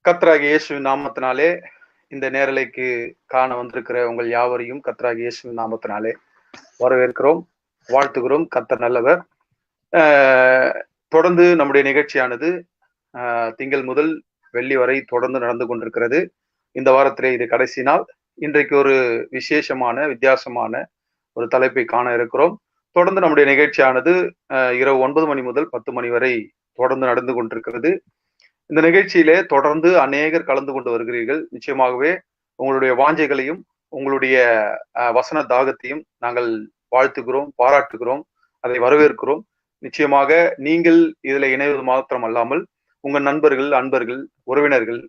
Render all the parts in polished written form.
கர்த்தராகிய இயேசுவின் நாமத்தினாலே இந்த நேரலைக்கு காண வந்திருக்கிற உங்கள் யாவரையும் கர்த்தராகிய இயேசுவின் நாமத்தினாலே வரவேற்கிறோம், வாழ்த்துகிறோம். கர்த்தர் நல்லவர். தொடர்ந்து நம்முடைய நிகழ்ச்சியானது திங்கள் முதல் வெள்ளி வரை தொடர்ந்து நடந்து கொண்டிருக்கிறது. இந்த வாரத்திலே இது கடைசி நாள். இன்றைக்கு ஒரு விசேஷமான வித்தியாசமான ஒரு தலைப்பை காண இருக்கிறோம். தொடர்ந்து நம்முடைய நிகழ்ச்சியானது இரவு 9 மணி முதல் 10 மணி வரை தொடர்ந்து நடந்து கொண்டிருக்கிறது. இந்த நிகழ்ச்சியிலே தொடர்ந்து அநேகர் கலந்து கொண்டு வருகிறீர்கள். நிச்சயமாகவே உங்களுடைய வாஞ்சைகளையும் உங்களுடைய வசன தாகத்தையும் நாங்கள் வாழ்த்துகிறோம், பாராட்டுகிறோம், அதை வரவேற்கிறோம். நிச்சயமாக நீங்கள் இதுல இணைவது மாத்திரம் அல்லாமல் உங்கள் நண்பர்கள், அன்பர்கள், உறவினர்கள்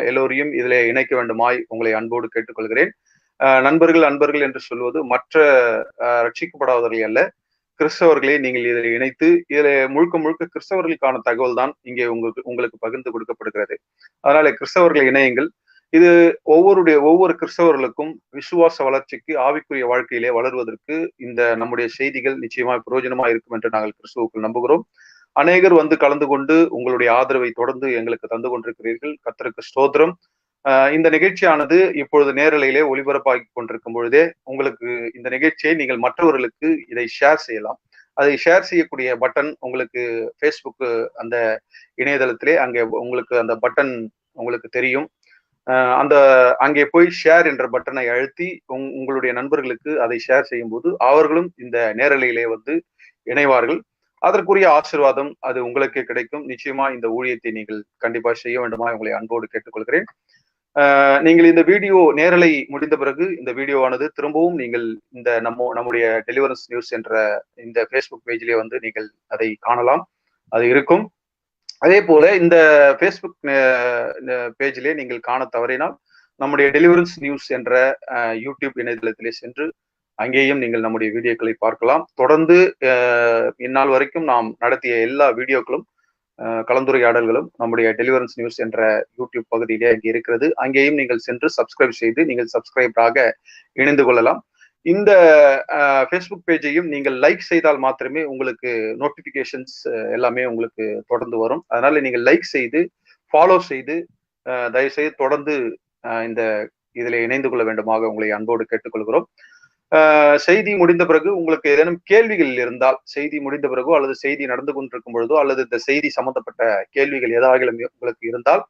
எல்லோரையும் இதில் இணைக்க வேண்டுமாய் உங்களை அன்போடு கேட்டுக்கொள்கிறேன். நண்பர்கள், அன்பர்கள் என்று சொல்வது மற்ற ரட்சிக்கப்படாதவர்கள் அல்ல, கிறிஸ்தவர்களை நீங்கள் இதில் இணைத்து இதில் முழுக்க முழுக்க கிறிஸ்தவர்களுக்கான தகவல் தான் இங்கே உங்களுக்கு பகிர்ந்து கொடுக்கப்படுகிறது. அதனால கிறிஸ்தவர்களை இணையுங்கள். இது ஒவ்வொரு கிறிஸ்தவர்களுக்கும் விசுவாச வளர்ச்சிக்கு, ஆவிக்குரிய வாழ்க்கையிலே வளர்வதற்கு இந்த நம்முடைய செய்திகள் நிச்சயமாக பிரயோஜனமா இருக்கும் என்று நாங்கள் கிறிஸ்துவுக்குள் நம்புகிறோம். அநேகர் வந்து கலந்து கொண்டு உங்களுடைய ஆதரவை தொடர்ந்து எங்களுக்கு தந்து கொண்டிருக்கிறீர்கள். கர்த்தருக்கு ஸ்தோத்திரம். இந்த நிகழ்ச்சியானது இப்பொழுது நேரலையிலே ஒளிபரப்பாகி கொண்டிருக்கும் பொழுதே உங்களுக்கு இந்த நிகழ்ச்சியை நீங்கள் மற்றவர்களுக்கு இதை ஷேர் செய்யலாம். அதை ஷேர் செய்யக்கூடிய பட்டன் உங்களுக்கு ஃபேஸ்புக் அந்த இணையதளத்திலே அங்கே உங்களுக்கு அந்த பட்டன் உங்களுக்கு தெரியும். அங்கே போய் ஷேர் என்ற பட்டனை அழுத்தி உங்களுடைய நண்பர்களுக்கு அதை ஷேர் செய்யும் போது அவர்களும் இந்த நேரலையிலே வந்து இணைவார்கள். அதற்குரிய ஆசீர்வாதம் அது உங்களுக்கே கிடைக்கும். நிச்சயமா இந்த ஊழியத்தை நீங்கள் கண்டிப்பா செய்ய வேண்டுமா உங்களை அன்போடு கேட்டுக்கொள்கிறேன். நீங்கள் இந்த வீடியோ நேரலை முடிந்த பிறகு இந்த வீடியோவானது திரும்பவும் நீங்கள் இந்த நம்முடைய டெலிவரன்ஸ் நியூஸ் என்ற இந்த ஃபேஸ்புக் பேஜிலே வந்து நீங்கள் அதை காணலாம், அது இருக்கும். அதே போல இந்த ஃபேஸ்புக் பேஜிலே நீங்கள் காண தவறினால் நம்முடைய டெலிவரன்ஸ் நியூஸ் என்ற யூடியூப் இணையதளத்திலே சென்று அங்கேயும் நீங்கள் நம்முடைய வீடியோக்களை பார்க்கலாம். தொடர்ந்து இந்நாள் வரைக்கும் நாம் நடத்திய எல்லா வீடியோக்களும் கலந்துரையாடல்களும் நம்முடைய டெலிவரன்ஸ் நியூஸ் என்ற யூடியூப் பகுதியிலே அங்கே இருக்கிறது. அங்கேயும் நீங்கள் சென்று சப்ஸ்கிரைப் செய்து நீங்கள் சப்ஸ்கிரைபராக இணைந்து கொள்ளலாம். இந்த ஃபேஸ்புக் பேஜையும் நீங்கள் லைக் செய்தால் மாத்திரமே உங்களுக்கு நோட்டிபிகேஷன்ஸ் எல்லாமே உங்களுக்கு தொடர்ந்து வரும். அதனால நீங்கள் லைக் செய்து ஃபாலோ செய்து தயவுசெய்து தொடர்ந்து இந்த இதில் இணைந்து கொள்ள வேண்டுமாக உங்களை அன்போடு கேட்டுக்கொள்கிறோம். செய்தி முடிந்த பிறகு உங்களுக்கு ஏதேனும் கேள்விகள் இருந்தால், செய்தி முடிந்த பிறகோ அல்லது செய்தி நடந்து கொண்டிருக்கும் பொழுதோ அல்லது இந்த செய்தி சம்பந்தப்பட்ட கேள்விகள் ஏதாவது உங்களுக்கு இருந்தால்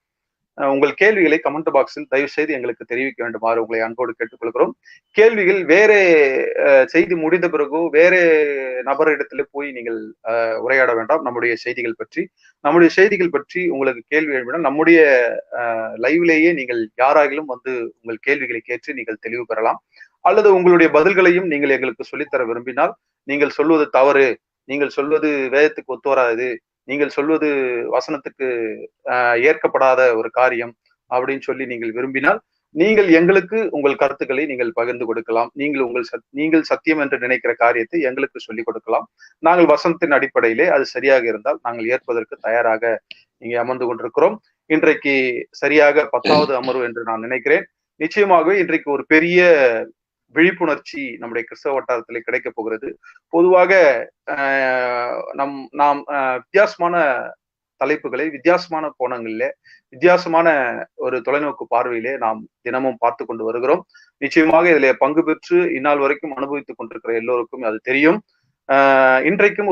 உங்கள் கேள்விகளை கமெண்ட் பாக்ஸில் தயவு செய்து எங்களுக்கு தெரிவிக்க வேண்டுமாறு உங்களை அன்போடு கேட்டுக்கொள்கிறோம். கேள்விகள் வேற செய்தி முடிந்த பிறகோ வேற நபரிடத்துல போய் நீங்கள் உரையாட வேண்டாம். நம்முடைய செய்திகள் பற்றி உங்களுக்கு கேள்வி எழுப்பினால் நம்முடைய லைவ்லேயே நீங்கள் யாராகிலும் வந்து உங்கள் கேள்விகளை கேட்டு நீங்கள் தெளிவு பெறலாம். அல்லது உங்களுடைய பதில்களையும் நீங்கள் எங்களுக்கு சொல்லித்தர விரும்பினால், நீங்கள் சொல்வது தவறு, நீங்கள் சொல்வது வேதத்துக்கு ஒத்து வராது, நீங்கள் சொல்வது வசனத்துக்கு ஏற்கப்படாத ஒரு காரியம் அப்படின்னு சொல்லி நீங்கள் விரும்பினால் நீங்கள் எங்களுக்கு உங்கள் கருத்துக்களை நீங்கள் பகிர்ந்து கொடுக்கலாம். நீங்கள் சத்தியம் என்று நினைக்கிற காரியத்தை எங்களுக்கு சொல்லிக் கொடுக்கலாம். நாங்கள் வசனத்தின் அடிப்படையிலே அது சரியாக இருந்தால் நாங்கள் ஏற்பதற்கு தயாராக இங்கே அமர்ந்து கொண்டிருக்கிறோம். இன்றைக்கு சரியாக 10வது அமர்வு என்று நான் நினைக்கிறேன். நிச்சயமாகவே இன்றைக்கு ஒரு பெரிய விழிப்புணர்ச்சி நம்முடைய கிறிஸ்தவ வட்டாரத்திலே கிடைக்க போகிறது. பொதுவாக நாம் வித்தியாசமான தலைப்புகளை வித்தியாசமான கோணங்களிலே வித்தியாசமான ஒரு தொலைநோக்கு பார்வையிலே நாம் தினமும் பார்த்து கொண்டு வருகிறோம். நிச்சயமாக இதிலே பங்கு பெற்று இந்நாள் வரைக்கும் அனுபவித்துக் கொண்டிருக்கிற எல்லோருக்கும் அது தெரியும். இன்றைக்கும்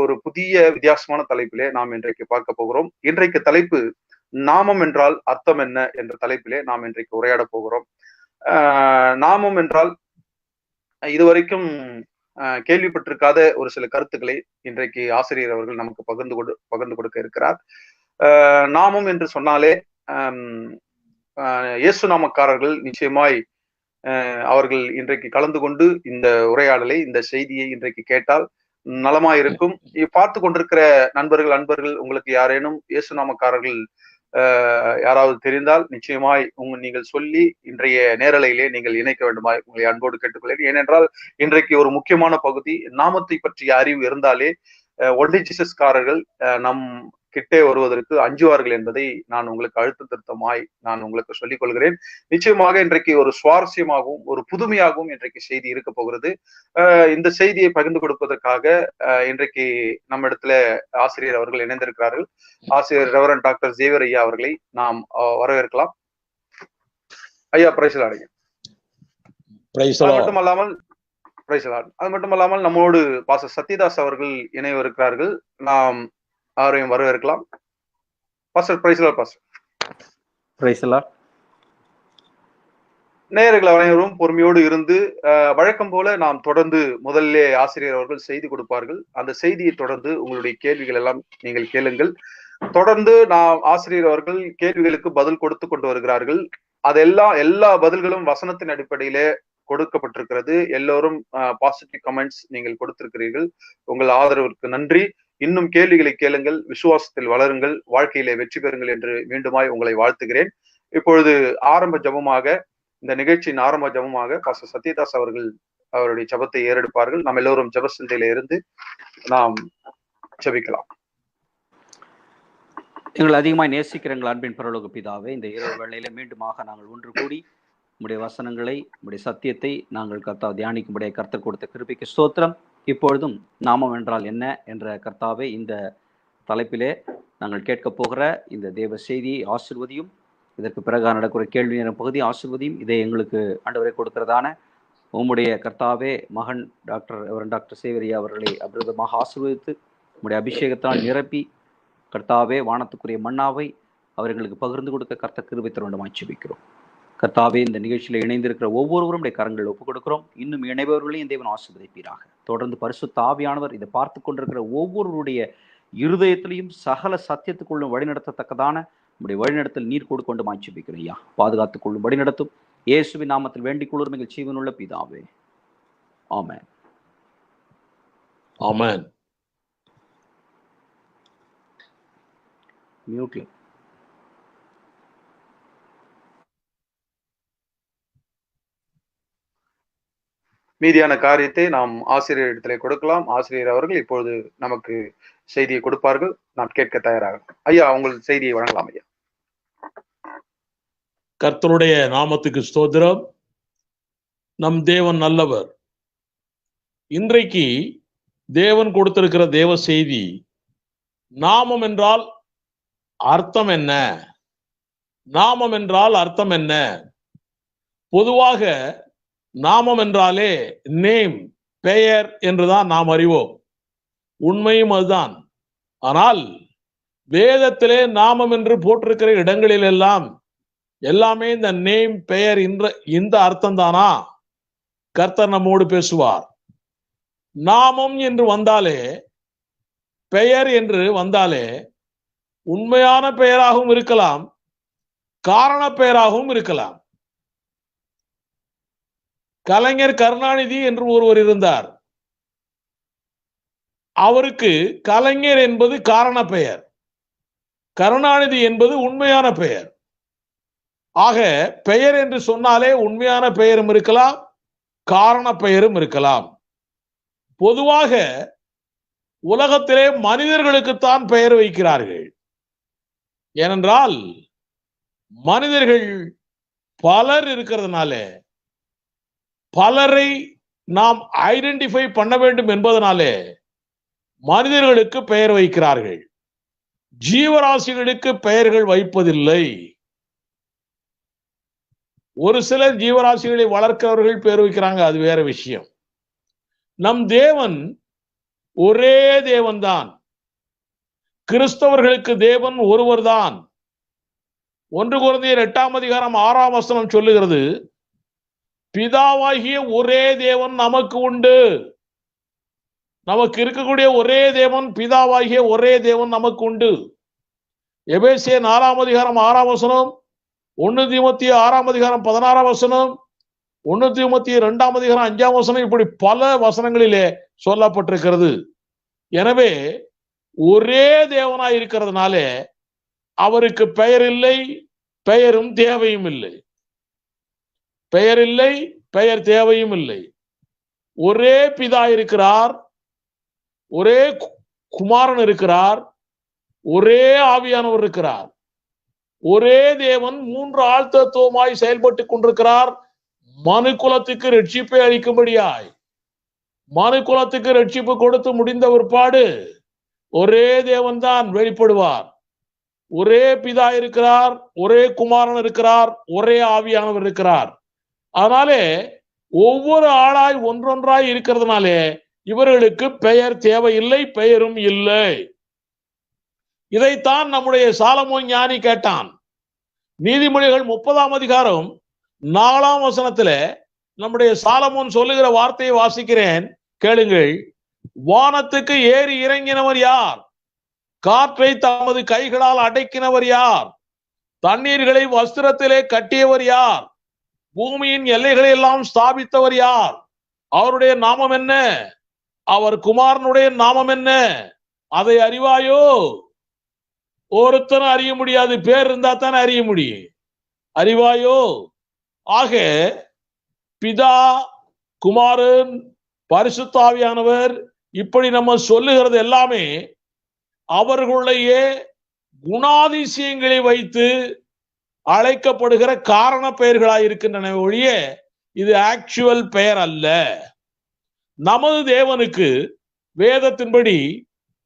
ஒரு புதிய வித்தியாசமான தலைப்பிலே நாம் இன்றைக்கு பார்க்க போகிறோம். இன்றைக்கு தலைப்பு நாமம் என்றால் அர்த்தம் என்ன என்ற தலைப்பிலே நாம் இன்றைக்கு உரையாட போகிறோம். நாமம் என்றால் இதுவரைக்கும் கேள்விப்பட்டிருக்காத ஒரு சில கருத்துக்களை இன்றைக்கு ஆசிரியர் அவர்கள் நமக்கு பகிர்ந்து கொடுக்க இருக்கிறார். நாமம் என்று சொன்னாலே இயேசு நாமக்காரர்கள் நிச்சயமாய் அவர்கள் இன்றைக்கு கலந்து கொண்டு இந்த உரையாடலை, இந்த செய்தியை இன்றைக்கு கேட்டால் நலமாயிருக்கும். பார்த்து கொண்டிருக்கிற நண்பர்கள், அன்பர்கள், உங்களுக்கு யாரேனும் இயேசு நாமக்காரர்கள் யாராவது தெரிந்தால் நிச்சயமாய் நீங்கள் சொல்லி இன்றைய நேரலையிலே நீங்கள் இணைக்க வேண்டுமா உங்களை அன்போடு கேட்டுக்கொள்கிறேன். ஏனென்றால் இன்றைக்கு ஒரு முக்கியமான பகுதி நாமத்தை பற்றிய அறிவு இருந்தாலே ஒன்லி ஜீசஸ்காரர்கள் கிட்டே வருவதற்கு அஞ்சுவார்கள் என்பதை நான் உங்களுக்கு அழுத்த திருத்தமாய் நான் உங்களுக்கு சொல்லிக் கொள்கிறேன். நிச்சயமாக இன்றைக்கு ஒரு சுவாரஸ்யமாகவும் ஒரு புதுமையாகவும் இன்றைக்கு செய்தி இருக்க போகிறது. இந்த செய்தியை பகிர்ந்து கொடுப்பதற்காக இன்றைக்கு நம்ம இடத்துல ஆசிரியர் அவர்கள் இணைந்திருக்கிறார்கள். ஆசிரியர் ரெவரண்ட் டாக்டர் ஜேவியர் ஐயா அவர்களை நாம் வரவேற்கலாம். ஐயா பிரைஸ் லார்ட். அது மட்டுமல்லாமல் நம்மோடு பாஸ்டர் சத்யதாஸ் அவர்கள் இணையவிருக்கிறார்கள். நாம் அவரையும் வரவேற்கலாம். Pastor praise Lord. Pastor praise Lord. நேயர்கள் அனைவரும் பொறுமையோடு இருந்து வழக்கம் போல நாம் தொடர்ந்து முதல்ல ஆசிரியர் அவர்கள் செய்தி கொடுப்பார்கள். அந்த செய்தியை தொடர்ந்து உங்களுடைய கேள்விகள் எல்லாம் நீங்கள் கேளுங்கள். தொடர்ந்து நாம் ஆசிரியர் அவர்கள் கேள்விகளுக்கு பதில் கொடுத்து கொண்டு வருகிறார்கள். அதெல்லாம் எல்லா பதில்களும் வசனத்தின் அடிப்படையிலே கொடுக்கப்பட்டிருக்கிறது. எல்லோரும் பாசிட்டிவ் கமெண்ட்ஸ் நீங்கள் கொடுத்திருக்கிறீர்கள். உங்கள் ஆதரவிற்கு நன்றி. இன்னும் கேள்விகளை கேளுங்கள், விசுவாசத்தில் வளருங்கள், வாழ்க்கையிலே வெற்றி பெறுங்கள் என்று மீண்டுமாய் உங்களை வாழ்த்துகிறேன். இப்பொழுது ஆரம்ப ஜபமாக, இந்த நிகழ்ச்சியின் ஆரம்ப ஜபமாக பாஸ்டர் சத்யதாஸ் அவர்கள் அவருடைய ஜபத்தை ஏறெடுப்பார்கள். நாம் எல்லோரும் ஜப சிந்தையில இருந்து நாம் ஜபிக்கலாம். எங்கள் அதிகமாய் நேசிக்கிற எங்கள் அன்பின் பரலோக பிதாவே, இந்த இரவு வேளையில மீண்டுமாக நாங்கள் ஒன்று கூடி உம்முடைய வசனங்களை, உம்முடைய சத்தியத்தை நாங்கள் கர்த்தாவை தியானிக்கும்படியாக கர்த்தர் கொடுத்த கிருபைக்கு ஸ்தோத்திரம். இப்பொழுதும் நாமம் என்றால் என்ன என்ற கர்த்தாவே இந்த தலைப்பிலே நாங்கள் கேட்க போகிற இந்த தேவ செய்தியை ஆசீர்வதியும். இதற்கு பிறகு நடக்கிற கேள்வி நேரம் பகுதி ஆசீர்வதியும். இதை எங்களுக்கு ஆண்டவரை கொடுக்கிறதான உம்முடைய கர்த்தாவே மகன் டாக்டர் சேவரியா அவர்களை அபிரதமாக ஆசீர்வதித்து உம்முடைய அபிஷேகத்தால் நிரப்பி கர்த்தாவே வானத்துக்குரிய மன்னாவை அவர்களுக்கு பகிர்ந்து கொடுக்க கர்த்தர் கிருபை தர வேண்டுமாய் ஜெபிக்கிறோம். கர்த்தாவே இந்த நிகழ்ச்சியில் இணைந்திருக்கிற ஒவ்வொருவருடைய கரங்கள் ஒப்புக் கொடுக்கிறோம். இன்னும் இணைபவர்களையும் தேவன் ஆசீர்வதிப்பீராக. தொடர்ந்து பரிசுத்த ஆவியானவர் இதை பார்த்து கொண்டிருக்கிற ஒவ்வொருவருடைய இருதயத்திலையும் சகல சத்தியத்துக்குள்ளும் வழிநடத்தத்தக்கதான நம்முடைய வழிநடத்தல் நீர் கொடுக்கொண்டு மாய்ச்சிபிக்கிறோம். ஐயா பாதுகாத்துக் கொள்ளும் வழிநடத்தும் இயேசுவின் நாமத்தில் வேண்டிக் கொள்ளும் எங்கள் ஜீவனுள்ள பிதாவே, ஆமென். ஆமென். மியூட்ல மீதியான காரியத்தை நாம் ஆசிரியர் இடத்திலே கொடுக்கலாம். ஆசிரியர் அவர்கள் இப்பொழுது நமக்கு செய்தியை கொடுப்பார்கள். நாம் கேட்க தயாராக. ஐயா உங்கள் செய்தியை வழங்கலாம். ஐயா கர்த்தருடைய நாமத்துக்கு ஸ்தோத்திரம். நம் தேவன் நல்லவர். இன்றைக்கு தேவன் கொடுத்திருக்கிற தேவ செய்தி, நாமம் என்றால் அர்த்தம் என்ன? நாமம் என்றால் அர்த்தம் என்ன? பொதுவாக நாமம் என்றாலே நேம், பெயர் என்றுதான் நாம் அறிவோம். உண்மையும் அதுதான். ஆனால் வேதத்திலே நாமம் என்று போட்டிருக்கிற இடங்களில் எல்லாம் எல்லாமே இந்த நேம், பெயர் இந்த அர்த்தம் தானா? கர்த்தர் நம்மோடு பேசுவார். நாமம் என்று வந்தாலே, பெயர் என்று வந்தாலே உண்மையான பெயராகவும் இருக்கலாம், காரண பெயராகவும் இருக்கலாம். கலைஞர் கருணாநிதி என்று ஒருவர் இருந்தார். அவருக்கு கலைஞர் என்பது காரண பெயர், கருணாநிதி என்பது உண்மையான பெயர். ஆக பெயர் என்று சொன்னாலே உண்மையான பெயரும் இருக்கலாம், காரண பெயரும் இருக்கலாம். பொதுவாக உலகத்திலே மனிதர்களுக்குத்தான் பெயர் வைக்கிறார்கள். ஏனென்றால் மனிதர்கள் பலர் இருக்கிறதுனால, பலரை நாம் ஐடென்டிஃபை பண்ண வேண்டும் என்பதனாலே மனிதர்களுக்கு பெயர் வைக்கிறார்கள். ஜீவராசிகளுக்கு பெயர்கள் வைப்பதில்லை. ஒரு சிலர் ஜீவராசிகளை வளர்க்கிறவர்கள் பெயர் வைக்கிறாங்க, அது வேற விஷயம். நம் தேவன் ஒரே தேவன்தான். கிறிஸ்தவர்களுக்கு தேவன் ஒருவர் தான். 1 கொரிந்தியர் 8:6 சொல்லுகிறது, பிதாவாகிய ஒரே தேவன் நமக்கு உண்டு. நமக்கு இருக்கக்கூடிய ஒரே தேவன், பிதாவாகிய ஒரே தேவன் நமக்கு உண்டு. எபேசியர் 4:6, 1 தீமோத்தேயு 6:16, 1 தீமோத்தேயு 2:5 இப்படி பல வசனங்களிலே சொல்லப்பட்டிருக்கிறது. எனவே ஒரே தேவனாய் இருக்கிறதுனால அவருக்கு பெயர் இல்லை, பெயரும் தேவையும் இல்லை. பெயர் இல்லை, பெயர் தேவையும் இல்லை. ஒரே பிதா இருக்கிறார், ஒரே குமாரன் இருக்கிறார், ஒரே ஆவியானவர் இருக்கிறார். ஒரே தேவன் 3 ஆழ்த்தத்துவமாய் செயல்பட்டு கொண்டிருக்கிறார். மனு குலத்துக்கு ரட்சிப்பை அளிக்கும்படியாய். மனு குலத்துக்கு ரட்சிப்பு கொடுத்து முடிந்த பிற்பாடு ஒரே தேவன் தான் வெளிப்படுவார். ஒரே பிதா இருக்கிறார், ஒரே குமாரன் இருக்கிறார், ஒரே ஆவியானவர் இருக்கிறார். அதனாலே ஒவ்வொரு ஆளாய் ஒன்றொன்றாய் இருக்கிறதுனாலே இவர்களுக்கு பெயர் தேவையில்லை, பெயரும் இல்லை. இதைத்தான் நம்முடைய சாலமோன் ஞானி கேட்டான். நீதிமொழிகள் 30ஆம் அதிகாரம் 4ஆம் வசனத்துல நம்முடைய சாலமோன் சொல்லுகிற வார்த்தையை வாசிக்கிறேன், கேளுங்கள். வானத்துக்கு ஏறி இறங்கினவர் யார்? காற்றை தமது கைகளால் அடக்கினவர் யார்? தண்ணீர்களை வஸ்திரத்திலே கட்டியவர் யார்? பூமியின் எல்லைகளை எல்லாம் ஸ்தாபித்தவர் யார்? அவருடைய நாமம் என்ன? அவர் குமாரனுடைய நாமம் என்ன? அதை அறிவாயோ? ஒருத்தரும் அறிய முடியாது. பேர் இருந்தா தானே அறிய முடியும். அறிவாயோ? ஆக பிதா, குமாரன், பரிசுத்த ஆவியானவர் இப்படி நம்ம சொல்லுகிறது எல்லாமே அவர்களுடைய குணாதிசயங்களை வைத்து அழைக்கப்படுகிற காரண பெயர்களாய் இருக்கின்றன ஒழிய இது ஆக்சுவல் பெயர் அல்ல. நமது தேவனுக்கு வேதத்தின்படி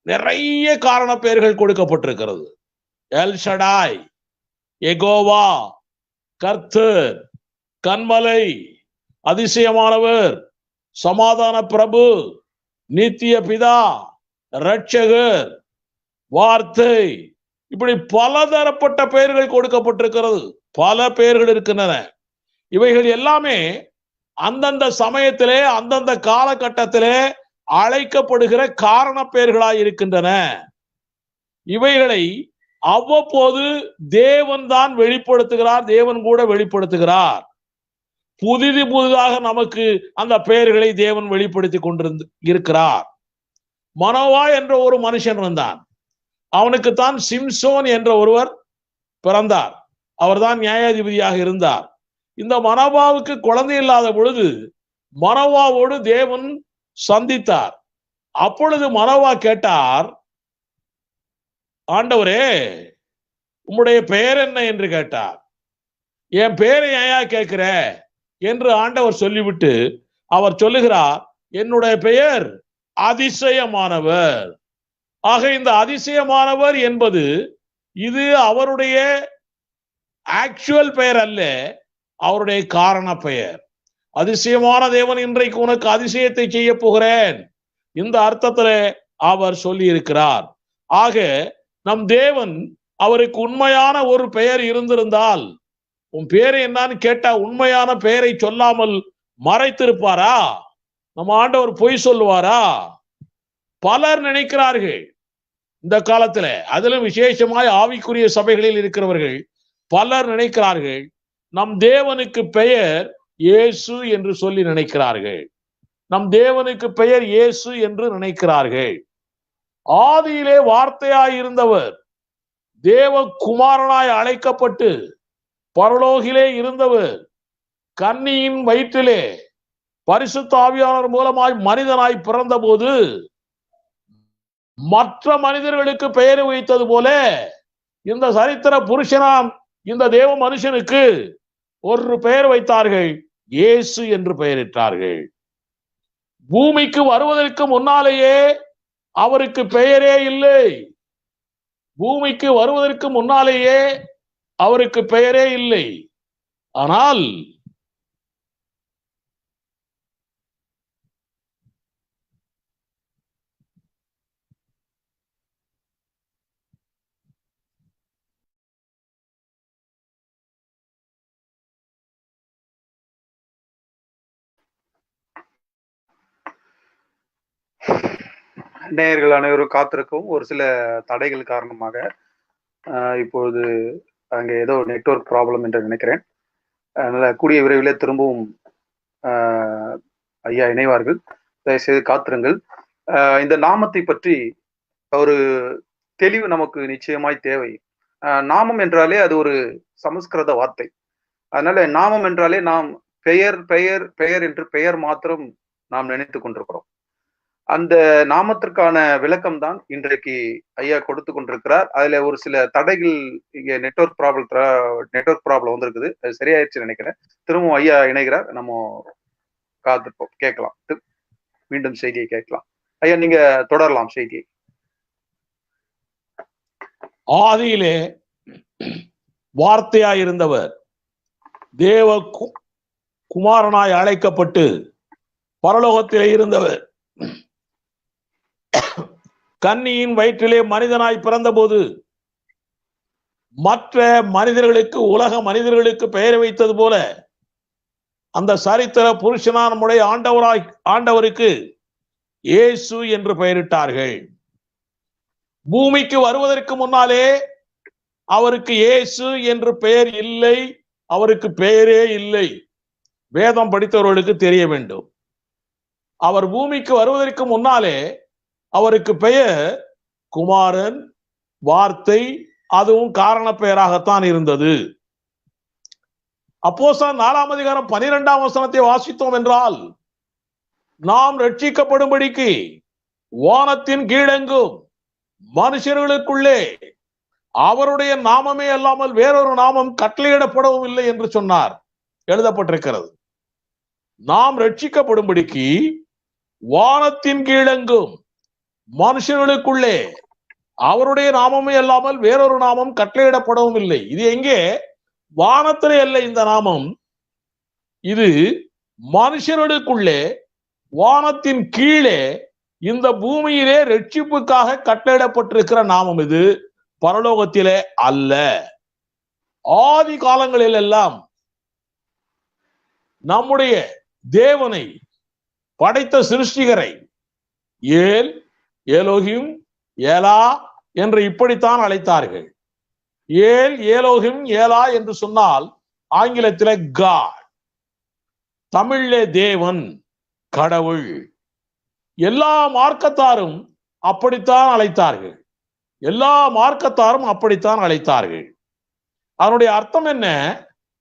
நிறைய காரண பெயர்கள் கொடுக்கப்பட்டிருக்கிறது. எல் ஷடாய், எகோவா, கர்த்தர், கன்மலை, அதிசயமானவர், சமாதான பிரபு, நித்திய பிதா, இரட்சகர், வார்த்தை, இப்படி பலதரப்பட்ட பெயர்கள் கொடுக்கப்பட்டிருக்கிறது. பல பெயர்கள் இருக்கின்றன. இவைகள் எல்லாமே அந்தந்த சமயத்திலே அந்தந்த காலகட்டத்திலே அழைக்கப்படுகிற காரண பெயர்களாய் இருக்கின்றன. இவைகளை அவ்வப்போது தேவன் தான் வெளிப்படுத்துகிறார், தேவன் கூட வெளிப்படுத்துகிறார். புதிதாக நமக்கு அந்த பெயர்களை தேவன் வெளிப்படுத்தி இருக்கிறார். மனோவா என்ற ஒரு மனுஷன் இருந்தான். அவனுக்குத்தான் சிம்சோன் என்ற ஒருவர் பிறந்தார். அவர்தான் நியாயாதிபதியாக இருந்தார். இந்த மனோவாவுக்கு குழந்தை இல்லாத பொழுது மனோவாவோடு தேவன் சந்தித்தார். அப்பொழுது மனோவா கேட்டார், ஆண்டவரே உம்முடைய பெயர் என்ன என்று கேட்டார். என் பெயரை ஏன் கேட்கிற என்று ஆண்டவர் சொல்லிவிட்டு அவர் சொல்லுகிறார், என்னுடைய பெயர் அதிசயமானவர். ஆக இந்த அதிசயமானவர் என்பது இது அவருடைய ஆக்சுவல் பெயர் அல்ல, அவருடைய காரண பெயர். அதிசயமான தேவன் இன்றைக்கு உனக்கு அதிசயத்தை செய்ய போகிறேன், இந்த அர்த்தத்துல அவர் சொல்லி இருக்கிறார். ஆக நம் தேவன் அவருக்கு உண்மையான ஒரு பெயர் இருந்திருந்தால், உன் பேரு என்னன்னு கேட்டா உண்மையான பெயரை சொல்லாமல் மறைத்திருப்பாரா? நம்ம ஆண்டவர் பொய் சொல்லுவாரா? பலர் நினைக்கிறார்கள் இந்த காலத்துல, அதிலும் விசேஷமாய் ஆவிக்குரிய சபைகளில் இருக்கிறவர்கள் பலர் நினைக்கிறார்கள் நம் தேவனுக்கு பெயர் இயேசு என்று சொல்லி நினைக்கிறார்கள். நம் தேவனுக்கு பெயர் இயேசு என்று நினைக்கிறார்கள். ஆதியிலே வார்த்தையாய் இருந்தவர், தேவ குமாரனாய் அழைக்கப்பட்டு பரலோகிலே இருந்தவர், கன்னியின் வயிற்றிலே பரிசுத்த ஆவியானவர் மூலமாய் மனிதனாய் பிறந்த போது மற்ற மனிதர்களுக்கு பெயர் வைத்தது போல இந்த சரித்திர புருஷனாம் இந்த தேவ மனுஷனுக்கு ஒரு பெயர் வைத்தார்கள், இயேசு என்று பெயரிட்டார்கள். பூமிக்கு வருவதற்கு முன்னாலேயே அவருக்கு பெயரே இல்லை. பூமிக்கு வருவதற்கு முன்னாலேயே அவருக்கு பெயரே இல்லை. ஆனால் நேயர்கள் அனைவரும் காத்திருக்கவும் ஒரு சில தடைகள் காரணமாக இப்பொழுது அங்கே ஏதோ நெட்வொர்க் ப்ராப்ளம் என்று நினைக்கிறேன். அதனால கூடிய விரைவிலே திரும்பவும் ஐயா இணைவார்கள். தயவுசெய்து காத்திருங்கள். இந்த நாமத்தை பற்றி ஒரு தெளிவு நமக்கு நிச்சயமாய் தேவை. நாமம் என்றாலே அது ஒரு சமஸ்கிருத வார்த்தை. அதனால நாமம் என்றாலே நாம் பெயர் பெயர் பெயர் என்று பெயர் மாத்திரம் நாம் நினைத்து கொண்டிருக்கிறோம். அந்த நாமத்திற்கான விளக்கம் தான் இன்றைக்கு ஐயா கொடுத்து கொண்டிருக்கிறார். அதுல ஒரு சில தடைகள், இங்க நெட்வொர்க் ப்ராப்ளம் வந்திருக்குது. அது சரியாயிருச்சுன்னு நினைக்கிறேன். திரும்பவும் ஐயா இணைகிறார், நம்ம காத்திருப்போம், கேட்கலாம். மீண்டும் செய்தியை கேட்கலாம். ஐயா, நீங்க தொடரலாம் செய்தியை. ஆதியிலே வார்த்தையாய் இருந்தவர் தேவ குமாரனாய் அழைக்கப்பட்டு பரலோகத்திலே இருந்தவர் கன்னியின் வயிற்றிலே மனிதனாய் பிறந்தபோது மற்ற மனிதர்களுக்கு, உலக மனிதர்களுக்கு பெயர் வைத்தது போல அந்த சரித்திர புருஷனான நம்முடைய ஆண்டவருக்கு இயேசு என்று பெயரிட்டார்கள். பூமிக்கு வருவதற்கு முன்னாலே அவருக்கு இயேசு என்று பெயர் இல்லை, அவருக்கு பெயரே இல்லை. வேதம் படித்தவர்களுக்கு தெரிய வேண்டும். அவர் பூமிக்கு வருவதற்கு முன்னாலே அவருக்கு பெயர் குமாரன், வார்த்தை, அதுவும் காரண பெயராகத்தான் இருந்தது. அப்போஸ்தலர் 4ஆம் அதிகாரம் 12ஆம் வசனத்தை வாசித்தோம் என்றால், நாம் ரட்சிக்கப்படும்படிக்கு வானத்தின் கீழெங்கும் மனுஷர்களுக்குள்ளே அவருடைய நாமமே அல்லாமல் வேறொரு நாமம் கட்டளையிடப்படவும் இல்லை என்று சொன்னார், எழுதப்பட்டிருக்கிறது. நாம் ரட்சிக்கப்படும்படிக்கு வானத்தின் கீழெங்கும் மனுஷர்களுக்குள்ளே அவருடைய நாமமே அல்லாமல் வேறொரு நாமம் கட்டளையிடப்படவும் இல்லை. இது எங்கே? வானத்திலே அல்ல இந்த நாமம், இது மனுஷர்களுக்குள்ளே வானத்தின் கீழே இந்த பூமியிலே ரட்சிப்புக்காக கட்டளையிடப்பட்டிருக்கிற நாமம். இது பரலோகத்திலே அல்ல. ஆதி காலங்களில் எல்லாம் நம்முடைய தேவனை படைத்த சிருஷ்டிகரை ஏல், ஏலோகிம், ஏலா என்று இப்படித்தான் அழைத்தார்கள். ஏல், ஏலோகிம், ஏலா என்று சொன்னால் ஆங்கிலத்திலே காட், தமிழிலே தேவன், கடவுள். எல்லா மார்க்கத்தாரும் அப்படித்தான் அழைத்தார்கள். எல்லா மார்க்கத்தாரும் அப்படித்தான் அழைத்தார்கள். அதனுடைய அர்த்தம் என்ன?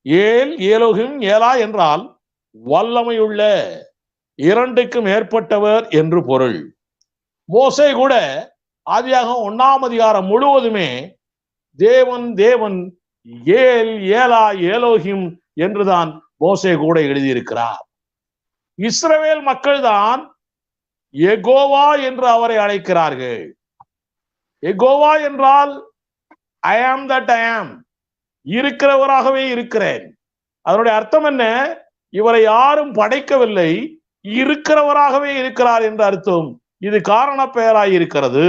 ஏல், ஏலோகிம், ஏலா என்றால் வல்லமையுள்ள, இரண்டுக்கு மேற்பட்டவர் என்று பொருள். மோசே கூட ஆதியாகமம் 1ஆம் அதிகாரம் முழுவதுமே தேவன் தேவன், ஏல், ஏலா, ஏலோகிம் என்றுதான் மோசே கூட எழுதியிருக்கிறார். இஸ்ரவேல் மக்கள் தான் யெகோவா என்று அவரை அழைக்கிறார்கள். யெகோவா என்றால் ஐ ஆம் தட் ஐ ஆம், இருக்கிறவராகவே இருக்கிறேன். அதனுடைய அர்த்தம் என்ன? இவரை யாரும் படைக்கவில்லை, இருக்கிறவராகவே இருக்கிறார் என்ற அர்த்தம். இது காரண பெயராய் இருக்கிறது.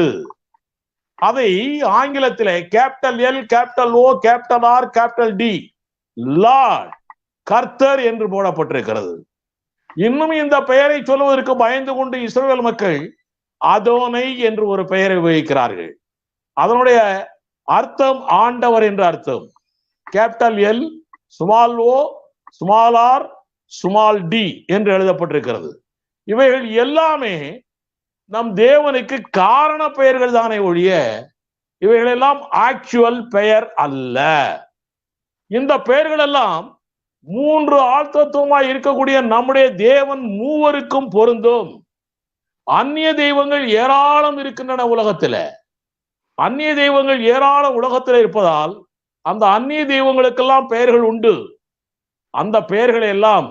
அதை ஆங்கிலத்திலே capital L, capital O, capital R, capital D, Lord, கர்த்தர் என்று போடப்பட்டிருக்கிறது. இன்னும் இந்த பெயரை சொல்வதற்கு பயந்து கொண்டு இஸ்ரவேல் மக்கள் அதோனை என்று ஒரு பெயரை உபயோகிக்கிறார்கள். அதனுடைய அர்த்தம் ஆண்டவர் என்ற அர்த்தம். கேபிட்டல் எல், ஸ்மால் ஓ, ஸ்மால் ஆர், ஸ்மால் டி என்று எழுதப்பட்டிருக்கிறது. இவைகள் எல்லாமே நம் தேவனுக்கு காரண பெயர்கள் தானே ஒழிய இவைகள் எல்லாம் ஆக்சுவல் பெயர் அல்ல. இந்த பெயர்கள் எல்லாம் 3 ஆழ்த்தத்துவமாய் இருக்கக்கூடிய நம்முடைய தேவன் மூவருக்கும் பொருந்தும். அந்நிய தெய்வங்கள் ஏராளம் இருக்கின்றன உலகத்துல. அந்நிய தெய்வங்கள் ஏராளம் உலகத்தில் இருப்பதால் அந்த அந்நிய தெய்வங்களுக்கெல்லாம் பெயர்கள் உண்டு. அந்த பெயர்களை எல்லாம்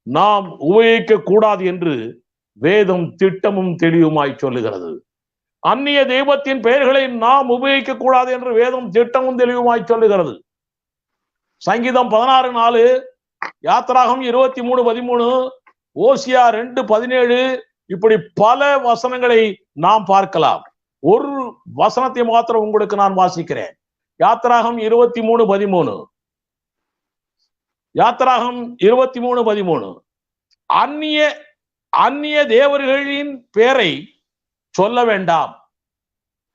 நாம் உபயோகிக்க கூடாது என்று வேதம் திட்டமும் தெளிவுமாய் சொல்லுகிறது. அந்நிய தெய்வத்தின் பெயர்களை நாம் உபயோகிக்க கூடாது என்று வேதம் திட்டமும் தெளிவுமாய் சொல்லுகிறது. சங்கீதம் 16:4, யாத்திராகம் 23:13, ஓசியா 2:17, இப்படி பல வசனங்களை நாம் பார்க்கலாம். ஒரு வசனத்தை மாத்திரம் உங்களுக்கு நான் வாசிக்கிறேன். யாத்திராகம் 23:13, யாத்திராகம் 23:13, அந்நிய தேவர்களின் பெயரை சொல்ல வேண்டாம்,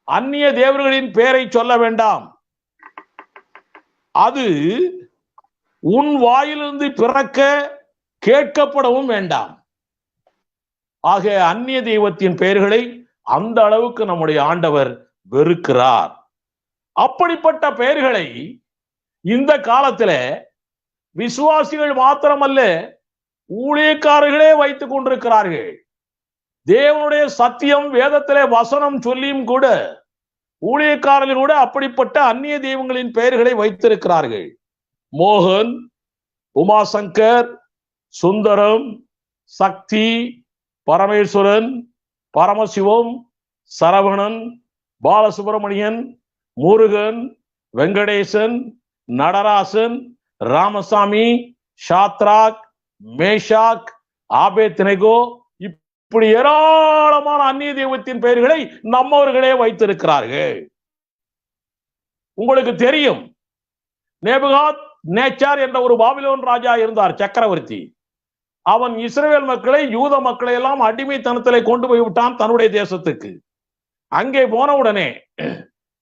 அந்நிய தேவர்களின் பெயரை சொல்ல வேண்டாம், அது உன் வாயிலிருந்து பிறக்க கேட்கப்படவும் வேண்டாம். ஆக அந்நிய தெய்வத்தின் பெயர்களை அந்த அளவுக்கு நம்முடைய ஆண்டவர் வெறுக்கிறார். அப்படிப்பட்ட பெயர்களை இந்த காலத்துல விசுவாசிகள் மாத்திரமல்ல, ஊழியக்காரர்களே வைத்துக் கொண்டிருக்கிறார்கள். தேவனுடைய சத்தியம் வேதத்திலே வசனம் சொல்லியும் கூட ஊழியக்காரர்கள் கூட அப்படிப்பட்ட அந்நிய தெய்வங்களின் பெயர்களை வைத்திருக்கிறார்கள். மோகன், உமாசங்கர், சுந்தரம், சக்தி, பரமேஸ்வரன், பரமசிவம், சரவணன், பாலசுப்பிரமணியன், முருகன், வெங்கடேசன், நடராசன், ராமசாமி, ஷாத்ராக், மேஷாக், ஆபேத்நேகோ, இப்படி ஏராளமான அந்நிய தெய்வத்தின் பெயர்களை நம்மவர்களே வைத்திருக்கிறார்கள். உங்களுக்கு தெரியும், நேபுகாத் நேச்சார் என்ற ஒரு பாபிலோன் ராஜா இருந்தார், சக்கரவர்த்தி. அவன் இஸ்ரவேல் மக்களை, யூத மக்களை எல்லாம் அடிமைத்தனத்திலே கொண்டு போய் விட்டான் தன்னுடைய தேசத்துக்கு. அங்கே போன உடனே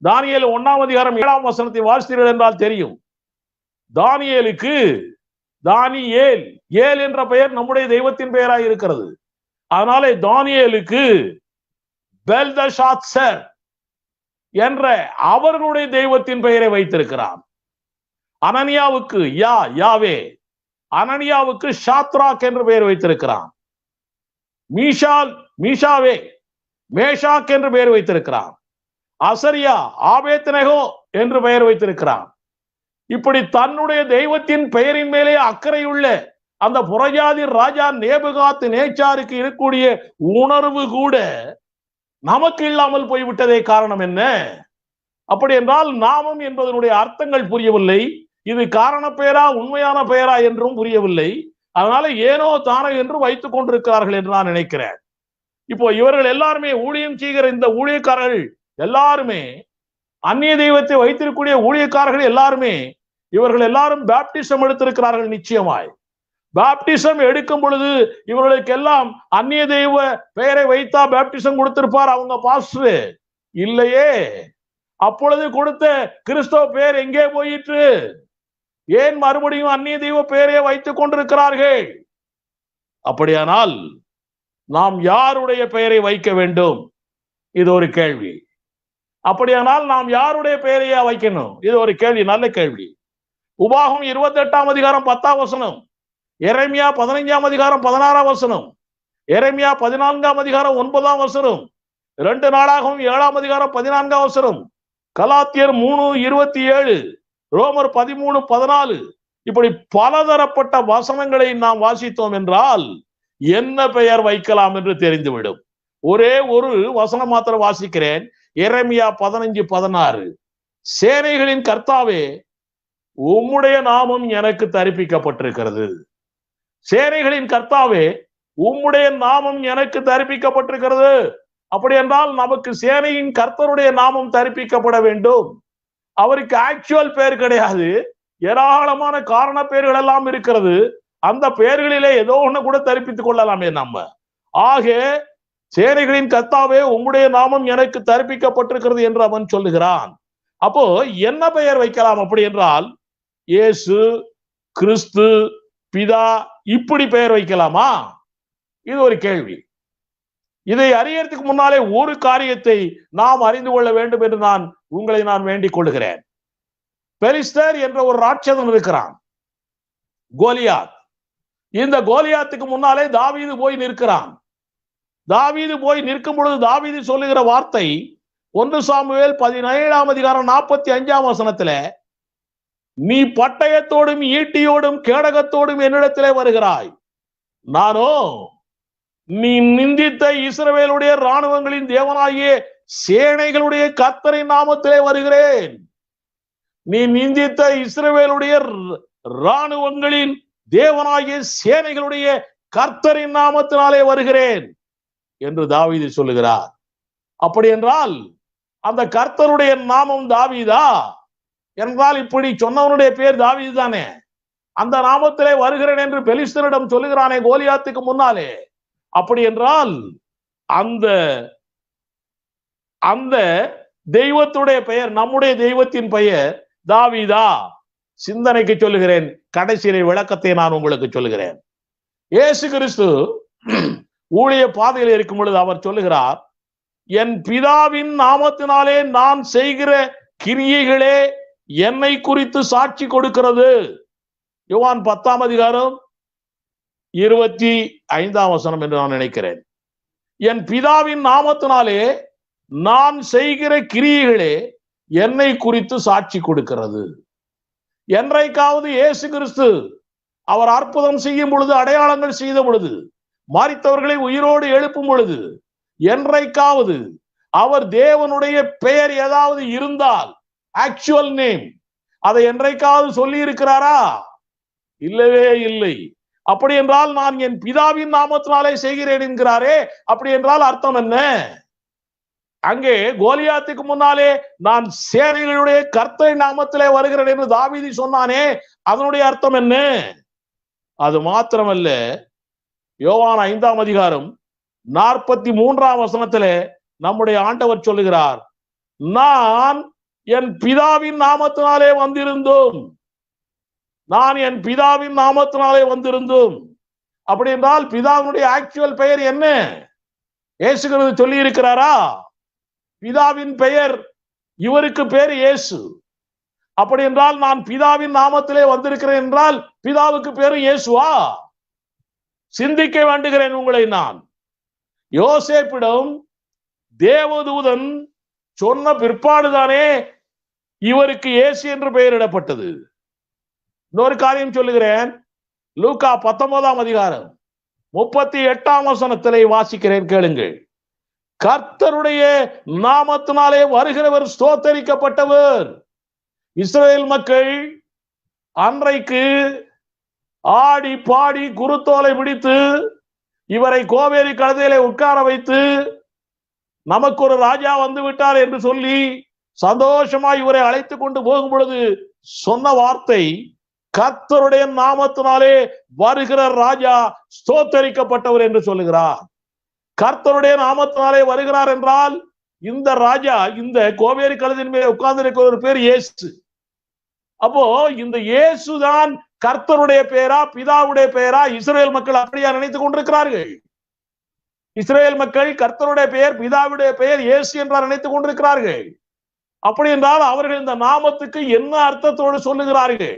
தானியேல் 1ஆம் அதிகாரம் 7ஆம் வசனத்தை வாசித்தீர்கள் என்றால் தெரியும். தானியேலுக்கு தானியேல், ஏல் என்ற பெயர் நம்முடைய தெய்வத்தின் பெயராய் இருக்கிறது. அதனாலே தானியேலுக்கு பெல்தஷாத்சர் என்ற அவர்களுடைய தெய்வத்தின் பெயரை வைத்திருக்கிறான். அனனியாவுக்கு யாவே, அனனியாவுக்கு ஷாத்ராக் என்று பெயர் வைத்திருக்கிறான். மீஷாவே, மேஷாக் என்று பெயர் வைத்திருக்கிறான். அசரியா, ஆபேத்நேகோ என்று பெயர் வைத்திருக்கிறான். இப்படி தன்னுடைய தெய்வத்தின் பெயரின் மேலே அக்கறையுள்ள அந்த புறஜாதி ராஜா நேபுகாத் நேச்சாருக்கு இருக்கக்கூடிய உணர்வு கூட நமக்கு இல்லாமல் போய்விட்டதே. காரணம் என்ன? அப்படி என்றால் நாமம் என்பதனுடைய அர்த்தங்கள் புரியவில்லை. இது காரண பெயரா உண்மையான பெயரா என்றும் புரியவில்லை. அதனால ஏனோ தானோ என்று வைத்துக் கொண்டிருக்கிறார்கள் என்று நான் நினைக்கிறேன். இப்போ இவர்கள் எல்லாருமே ஊழியம் செய்கிற இந்த ஊழியக்காரர்கள் எல்லாருமே, அந்நிய தெய்வத்தை வைத்திருக்கக்கூடிய ஊழியக்காரர்கள் எல்லாருமே, இவர்கள் எல்லாரும் பேப்டிசம் எடுத்திருக்கிறார்கள். நிச்சயமாய் பேப்டிசம் எடுக்கும் பொழுது இவர்களுக்கெல்லாம் அந்நிய தெய்வ பெயரை வைத்தா பேப்டிசம் கொடுத்திருப்பார் அவங்க பாஸ்டர் இல்லையே. அப்பொழுது கொடுத்த கிறிஸ்தவ பெயர் எங்கே போயிற்று? ஏன் மறுபடியும் அந்நிய தெய்வ பெயரை வைத்துக் கொண்டிருக்கிறார்கள்? அப்படியானால் நாம் யாருடைய பெயரை வைக்க வேண்டும்? இது ஒரு கேள்வி. அப்படியானால் நாம் யாருடைய பெயரையா வைக்கணும்? இது ஒரு கேள்வி, நல்ல கேள்வி. உபாகம் 28ஆம் அதிகாரம் 10ஆம் வசனம், எரேமியா 15ஆம் அதிகாரம் 16ஆம் வசனம், எரேமியா 14ஆம் அதிகாரம் 9ஆம் வசனம், 2 நாளாகவும் 7ஆம் அதிகாரம் 14ஆம் வசனம், கலாத்தியர் 3:27, ரோமர் 13:14, இப்படி பலதரப்பட்ட வசனங்களை நாம் வாசித்தோம் என்றால் என்ன பெயர் வைக்கலாம் என்று தெரிந்துவிடும். ஒரே ஒரு வசனம் மாத்திரம் வாசிக்கிறேன். எரேமியா 15:16, சேனைகளின் கர்த்தாவே உம்முடைய நாமம் எனக்கு தரிப்பிக்கப்பட்டிருக்கிறது. சேனைகளின் கர்த்தாவே உம்முடைய நாமம் எனக்கு தரிப்பிக்கப்பட்டிருக்கிறது. அப்படி என்றால் நமக்கு சேனையின் கர்த்தருடைய நாமம் தரிப்பிக்கப்பட வேண்டும். அவருக்கு ஆக்சுவல் பெயர் கிடையாது, ஏராளமான காரண பெயர்கள் எல்லாம் இருக்கிறது. அந்த பெயர்களிலே ஏதோ ஒண்ணு கூட தரிப்பித்துக் கொள்ளலாமே நம்ம. ஆக சேனைகளின் கர்த்தாவே உம்முடைய நாமம் எனக்கு தரிப்பிக்கப்பட்டிருக்கிறது என்று அவன் சொல்லுகிறான். அப்போ என்ன பெயர் வைக்கலாம்? அப்படி என்றால் இயேசு, கிறிஸ்து, பிதா, இப்படி பெயர் வைக்கலாமா? இது ஒரு கேள்வி. இதை அறியறதுக்கு முன்னாலே ஒரு காரியத்தை நாம் அறிந்து கொள்ள வேண்டும் என்று உங்களை நான் வேண்டிக் கொள்கிறேன். பெலிஸ்தர் என்ற ஒரு ராட்சதன் இருக்கிறான், கோலியாத். இந்த கோலியாத்துக்கு முன்னாலே தாவீது போய் நிற்கிறான். தாவீது போய் நிற்கும் பொழுது தாவீது சொல்லுகிற வார்த்தை 1 சாமுவேல் 17ஆம் அதிகாரம் 45ஆம் வசனத்துல, நீ பட்டயத்தோடும் ஈட்டியோடும் கேடகத்தோடும் என்னிடத்திலே வருகிறாய், நானோ நீ நிந்தித்த இஸ்ரவேலுடைய இராணுவங்களின் தேவனாகிய சேனைகளுடைய கர்த்தரின் நாமத்திலே வருகிறேன். நீ நிந்தித்த இஸ்ரவேலுடைய இராணுவங்களின் தேவனாகிய சேனைகளுடைய கர்த்தரின் நாமத்தினாலே வருகிறேன் என்று தாவீது சொல்லுகிறார். அப்படி என்றால் அந்த கர்த்தருடைய நாமம் தாவீதா என்றால், இப்படி சொன்னவனுடைய பேர் தாவீது தானே. அந்த நாமத்திலே வருகிறேன் என்று பெலிஸ்தரிடம் சொல்லுகிறானே கோலியாத்துக்கு முன்னாலே. அப்படி என்றால் அந்த அந்த தெய்வத்துடைய பெயர், நம்முடைய தெய்வத்தின் பெயர் தாவீதா? சிந்தனைக்கு சொல்லுகிறேன், கடைசியிலே விளக்கத்தை நான் உங்களுக்கு சொல்லுகிறேன். இயேசு கிறிஸ்து ஊழிய பாதையில் இருக்கும் பொழுது அவர் சொல்லுகிறார், என் பிதாவின் நாமத்தினாலே நான் செய்கிற கிரியைகளே என்னை குறித்து சாட்சி கொடுக்கிறது. யோவான் 10ஆம் அதிகாரம் 25ஆம் வசனம் என்று நான் நினைக்கிறேன். என் பிதாவின் நாமத்தினாலே நான் செய்கிற கிரியைகளே என்னை குறித்து சாட்சி கொடுக்கிறது. என்றைக்காவது இயேசு கிறிஸ்து அவர் அற்புதம் செய்யும் பொழுது, அடையாளங்கள் செய்த பொழுது, மரித்தவர்களை உயிரோடு எழுப்பும் பொழுது, என்றைக்காவது அவர் தேவனுடைய பெயர் ஏதாவது இருந்தால், ஆக்சுவல் நேம், அதை என்றைக்காவது சொல்லி இருக்கிறாரா? இல்லவே இல்லை. அப்படி என்றால் நான் என் பிதாவின் நாமத்தினாலே செய்கிறேன் என்கிறாரே, அப்படி என்றால் அர்த்தம் என்ன? அங்கே கோலியாத்துக்கு முன்னாலே நான் சேனைகளுடைய கர்த்தரின் நாமத்திலே வருகிறேன் என்று தாவீது சொன்னானே, அதனுடைய அர்த்தம் என்ன? அது மாத்திரமல்ல, யோவான் 5ஆம் அதிகாரம் 43ஆம் வசனத்திலே நம்முடைய ஆண்டவர் சொல்லுகிறார், நான் என் பிதாவின் நாமத்தினாலே வந்திருந்தோம், நான் என் பிதாவின் நாமத்தினாலே வந்திருந்தோம். அப்படி என்றால் பிதாவினுடைய ஆக்சுவல் பெயர் என்ன? இயேசு கிறிஸ்து சொல்லி இருக்கிறாரா? பிதாவின் பெயர், இவருக்கு பேர் இயேசு. அப்படி என்றால் நான் பிதாவின் நாமத்திலே வந்திருக்கிறேன் என்றால் பிதாவுக்கு பேரு இயேசுவா? சிந்திக்க வேண்டுகிறேன் உங்களை நான். யோசேப்பிடம் தேவதூதன் சொன்ன பிற்பாடுதானே இவருக்கு இயேசு என்று பெயரிடப்பட்டது. இன்னொரு காரியம் சொல்லுகிறேன். லூக்கா 19ஆம் அதிகாரம் 38ஆம் வசனத்திலே வாசிக்கிறேன், கேளுங்கள். கர்த்தருடைய நாமத்தினாலே வருகிறவர் ஸ்தோத்தரிக்கப்பட்டவர். இஸ்ரவேல் மக்கள் அன்றைக்கு ஆடி பாடி குருத்தோலை பிடித்து இவரை கோவேரி கழுதையிலே உட்கார வைத்து நமக்கு ஒரு ராஜா வந்து விட்டார் என்று சொல்லி சந்தோஷமாய் இவரை அழைத்து கொண்டு போகும் பொழுது சொன்ன வார்த்தை, கர்த்தருடைய நாமத்தினாலே வருகிற ராஜா ஸ்தோத்தரிக்கப்பட்டவர் என்று சொல்லுகிறார். கர்த்தருடைய நாமத்தினாலே வருகிறார் என்றால் இந்த ராஜா இந்த கோவேரி கழுதின் மேலே உட்கார்ந்து இருக்கிற ஒரு பேர் இயேசு. அப்போ இந்த இயேசுதான் கர்த்தருடைய பெயரா, பிதாவுடைய பெயரா? இஸ்ரவேல் மக்கள் அப்படியா நினைத்துக் கொண்டிருக்கிறார்கள்? இஸ்ரவேல் மக்கள் கர்த்தருடைய பெயர், பிதாவுடைய பெயர் இயேசு என்றால் நினைத்துக் கொண்டிருக்கிறார்கள். அப்படி என்றால் அவர்கள் இந்த நாமத்துக்கு என்ன அர்த்தத்தோடு சொல்லுகிறார்கள்?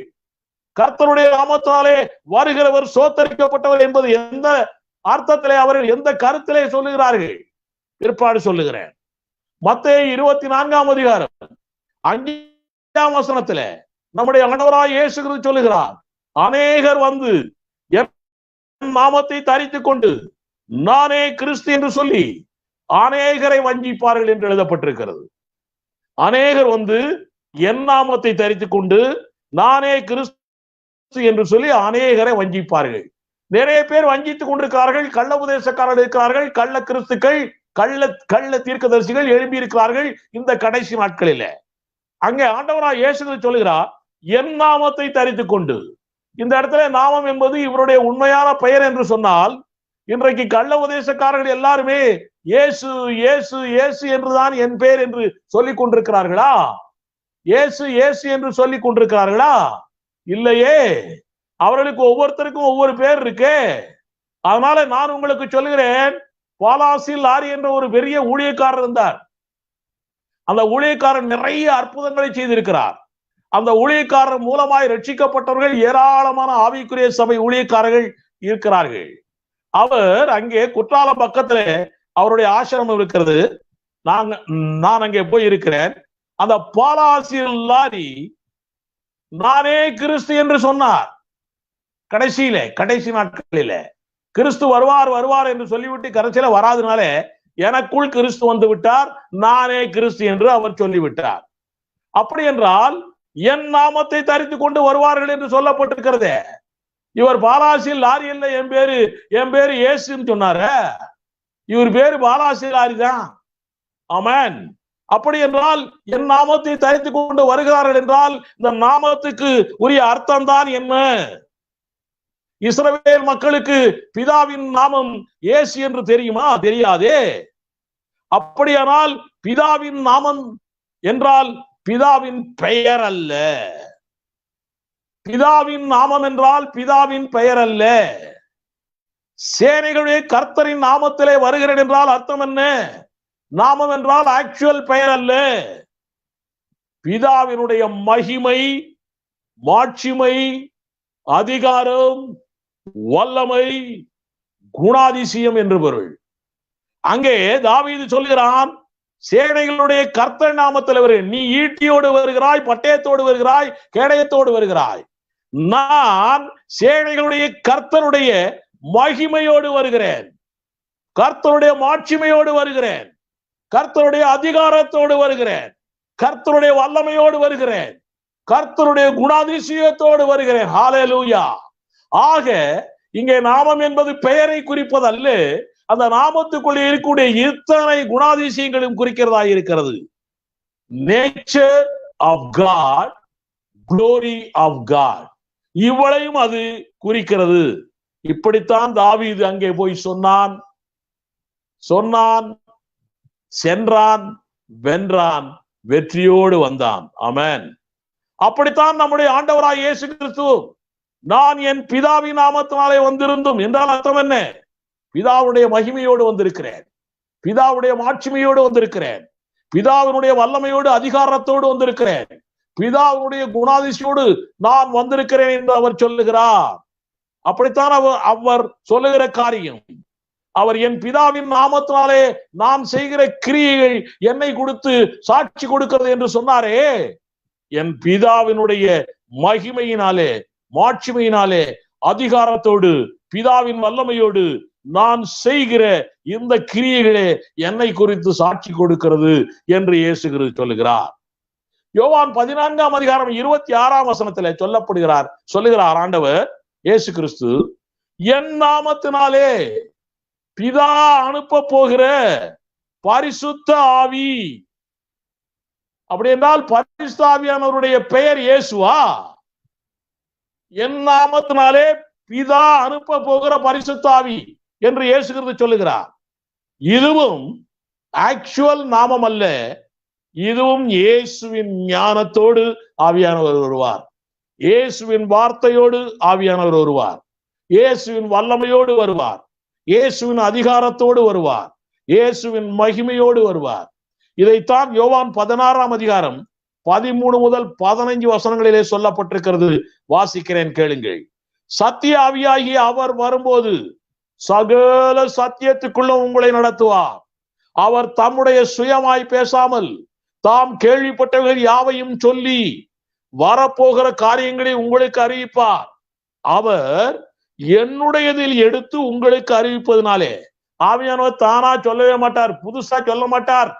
கர்த்தருடைய நாமத்தாலே வருகிறவர் சோத்தரிக்கப்பட்டவர் என்பது எந்த அர்த்தத்திலே, அவர்கள் எந்த கருத்திலே சொல்லுகிறார்கள்? பிற்பாடு சொல்லுகிறேன். மத்தேயு 24ஆம் அதிகாரம் 5ஆம் வசனத்திலே நம்முடைய ஆண்டவராய் இயேசு கிறிஸ்து சொல்லுகிறார், அநேகர் வந்து என் நாமத்தை தரித்துக் கொண்டு நானே கிறிஸ்து என்று சொல்லி அநேகரை வஞ்சிப்பார்கள் என்று எழுதப்பட்டிருக்கிறது. அநேகர் வந்து என் நாமத்தை தரித்துக் கொண்டு நானே கிறிஸ்து என்று சொல்லி அநேகரை வஞ்சிப்பார்கள். நிறைய பேர் வஞ்சித்துக் கொண்டிருக்கிறார்கள். கள்ள உபதேசக்காரர்கள் இருக்கிறார்கள், கள்ள கிறிஸ்துக்கள், கள்ள தீர்க்கதரிசிகள் எழுப்பி இருக்கிறார்கள் இந்த கடைசி நாட்களில. அங்கே ஆண்டவராய் இயேசு கிறிஸ்து சொல்லுகிறார், என் நாமத்தை தரித்துக் கொண்டு. இந்த இடத்துல நாமம் என்பது இவருடைய உண்மையான பெயர் என்று சொன்னால், இன்றைக்கு கள்ள உபதேசக்காரர்கள் எல்லாருமே இயேசு இயேசு இயேசு என்றுதான் என் பெயர் என்று சொல்லிக் கொண்டிருக்கிறார்களா? இயேசு இயேசு என்று சொல்லிக் கொண்டிருக்கிறார்களா? இல்லையே. அவர்களுக்கு ஒவ்வொருத்தருக்கும் ஒவ்வொரு பேர் இருக்கு. அதனால நான் உங்களுக்கு சொல்லுகிறேன், பாலாசில் லாரி என்ற ஒரு பெரிய ஊழியக்காரர் இருந்தார். அந்த ஊழியக்காரர் நிறைய அற்புதங்களை செய்திருக்கிறார். அந்த ஊழியக்காரர் மூலமாய் ரட்சிக்கப்பட்டவர்கள் ஏராளமான ஆவிக்குரிய சபை ஊழியக்காரர்கள் இருக்கிறார்கள். அவர் அங்கே குற்றாலம் பக்கத்துல அவருடைய ஆசிரமம் இருக்கிறது. நான் அங்கே போய் இருக்கிறேன். அந்த பாலாசில் லாரி நானே கிறிஸ்து என்று சொன்னார். கடைசி நாட்களில கிறிஸ்து வருவார் என்று சொல்லிவிட்டு கடைசியில வராதனால எனக்குள் கிறிஸ்து வந்து விட்டார், நானே கிறிஸ்து என்று அவர் சொல்லிவிட்டார். அப்படி என்றால் என் நாமத்தை தரித்துக் கொண்டு வருவார்கள் என்று சொல்லப்பட்டிருக்கிறதே. இவர் பாலாசில் லாரி இல்லை, என் பேரு இயேசுன்னு சொன்னாரு. இவர் பேரு பாலாசில் லாரி தான். ஆமென். அப்படி என்றால் என் நாமத்தை தரித்துக் கொண்டு வருகிறார்கள் என்றால் இந்த நாமத்துக்கு உரிய அர்த்தம் தான் என்ன? இஸ்ரவேல் மக்களுக்கு பிதாவின் நாமம் இயேசு என்று தெரியுமா? தெரியாதே. அப்படியானால் பிதாவின் நாமம் என்றால் பிதாவின் பெயர் அல்ல. பிதாவின் நாமம் என்றால் பிதாவின் பெயர் அல்ல. சேனைகளுடைய கர்த்தரின் நாமத்திலே வருகிறேன் என்றால் அர்த்தம் என்ன? நாமம் என்றால் ஆக்சுவல் பெயர் அல்ல. பிதாவினுடைய மகிமை, மாட்சிமை, அதிகாரம், வல்லமை, குணாதிசயம் என்று பொருள். அங்கே தாவீது சொல்கிறான், சேனைகளுடைய கர்த்தர் நாமத்தில் வருகிறேன். நீ ஈட்டியோடு வருகிறாய், பட்டயத்தோடு வருகிறாய், கேடயத்தோடு வருகிறாய். நான் சேனைகளுடைய கர்த்தருடைய மகிமையோடு வருகிறேன், கர்த்தருடைய மாட்சிமையோடு வருகிறேன், கர்த்தருடைய அதிகாரத்தோடு வருகிறேன், கர்த்தருடைய வல்லமையோடு வருகிறேன், கர்த்தருடைய குணாதிசயத்தோடு வருகிறேன். ஹல்லேலூயா. ஆக இங்கே நாமம் என்பது பெயரை குறிப்பதல்ல, அந்த நாமத்துக்குள்ளே இருக்கக்கூடிய இத்தனை குணாதிசயங்களும் குறிக்கிறதா இருக்கிறது. Nature of God, glory of God, இவளையும் அது குறிக்கிறது. இப்படித்தான் தாவீது அங்கே போய் சொன்னான், சென்றான், வென்றான், வெற்றியோடு வந்தான். ஆமென். அப்படித்தான் நம்முடைய ஆண்டவராய் இயேசு கிறிஸ்து, நான் என் பிதாவின் நாமத்தினாலே வந்திருந்தும் என்றால் அர்த்தம் என்ன? பிதாவுடைய மகிமையோடு வந்திருக்கிறேன், பிதாவுடைய மாட்சிமையோடு வந்திருக்கிறேன், பிதாவினுடைய வல்லமையோடு அதிகாரத்தோடு வந்திருக்கிறேன், பிதாவுடைய குணாதிசயோடு நான் வந்திருக்கிறேன் என்று அவர் சொல்லுகிறார். அப்படித்தான் அவர் சொல்லுகிற காரியம். அவர் என் பிதாவின் நாமத்தினாலே நான் செய்கிற கிரியைகள் என்னை கொடுத்து சாட்சி கொடுக்கிறது என்று சொன்னாரே, என் பிதாவினுடைய மகிமையினாலே, மாட்சிமையினாலே, அதிகாரத்தோடு, பிதாவின் வல்லமையோடு நான் செய்கிற இந்த கிரியைகளே என்னை குறித்து சாட்சி கொடுக்கிறது என்று இயேசு கிறிஸ்து சொல்லுகிறார். யோவான் 14ஆம் அதிகாரம் 26ஆம் வசனத்திலே சொல்லுகிறார் ஆண்டவர் இயேசு கிறிஸ்து, என் நாமத்தினாலே பிதா அனுப்ப போகிற பரிசுத்த ஆவி. அப்படி என்றால் பரிசுத்த ஆவியானவருடைய பெயர் இயேசுவா? என் நாமத்தினாலே பிதா அனுப்ப போகிற பரிசுத்த ஆவி என்று இயேசு கிறிஸ்து சொல்லுகிறார். இதுவும் ஆக்சுவல் நாமம் அல்ல, இதுவும் இயேசுவின் ஞானத்தோடு ஆவியானவர் வருவார், இயேசுவின் வார்த்தையோடு ஆவியானவர் வருவார், இயேசுவின் வல்லமையோடு வருவார், இயேசுவின் அதிகாரத்தோடு வருவார், இயேசுவின் மகிமையோடு வருவார். இதைத்தான் யோவான் 16ஆம் அதிகாரம் 13 முதல் 15 வசனங்களிலே சொல்லப்பட்டிருக்கிறது. வாசிக்கிறேன், கேளுங்கள். சத்திய ஆவியாகிய அவர் வரும்போது சகல சத்தியத்துக்குள்ள உங்களை நடத்துவார். அவர் தம்முடைய சுயமாய் பேசாமல் தாம் கேள்விப்பட்டவர்கள் யாவையும் சொல்லி வரப்போகிற காரியங்களை உங்களுக்கு அறிவிப்பார். அவர் என்னுடையதில் எடுத்து உங்களுக்கு அறிவிப்பதனாலே, ஆவியானவர் தானா சொல்லவே மாட்டார், புதுசா சொல்ல மாட்டார்.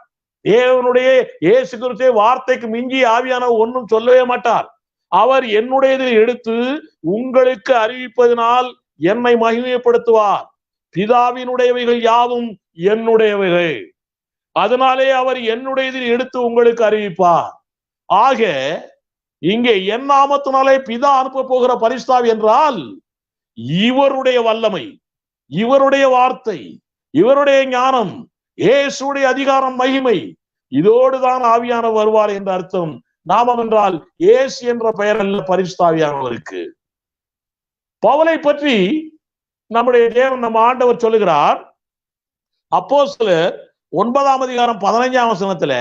தேவனுடைய இயேசு கிறிஸ்துவின் வார்த்தைக்கு மிஞ்சி ஆவியானவர் ஒன்றும் சொல்லவே மாட்டார். அவர் என்னுடையதில் எடுத்து உங்களுக்கு அறிவிப்பதனால் என்னை மகிமைப்படுத்துவார். பிதாவினுடையவைகள் யாவும் என்னுடையவைகள், அதனாலே அவர் என்னுடையதில் எடுத்து உங்களுக்கு அறிவிப்பார். ஆக இங்கே என் நாமத்தினாலே பிதா அனுப்ப போகிற பரிசுத்த என்றால் இவருடைய வல்லமை, இவருடைய வார்த்தை, இவருடைய ஞானம், இயேசுடைய அதிகாரம், மகிமை, இதோடுதான் ஆவியானவர் வருவார் என்ற அர்த்தம். நாமம் என்றால் இயேசு என்ற பெயர் அல்ல, பரிசுத்த ஆவியானவருக்கு. பவுலை பற்றி நம்முடைய தேவன், நம்ம ஆண்டவர் சொல்லுகிறார். அப்போஸ்தலர் 9ஆம் அதிகாரம் 15ஆம் வசனத்துல,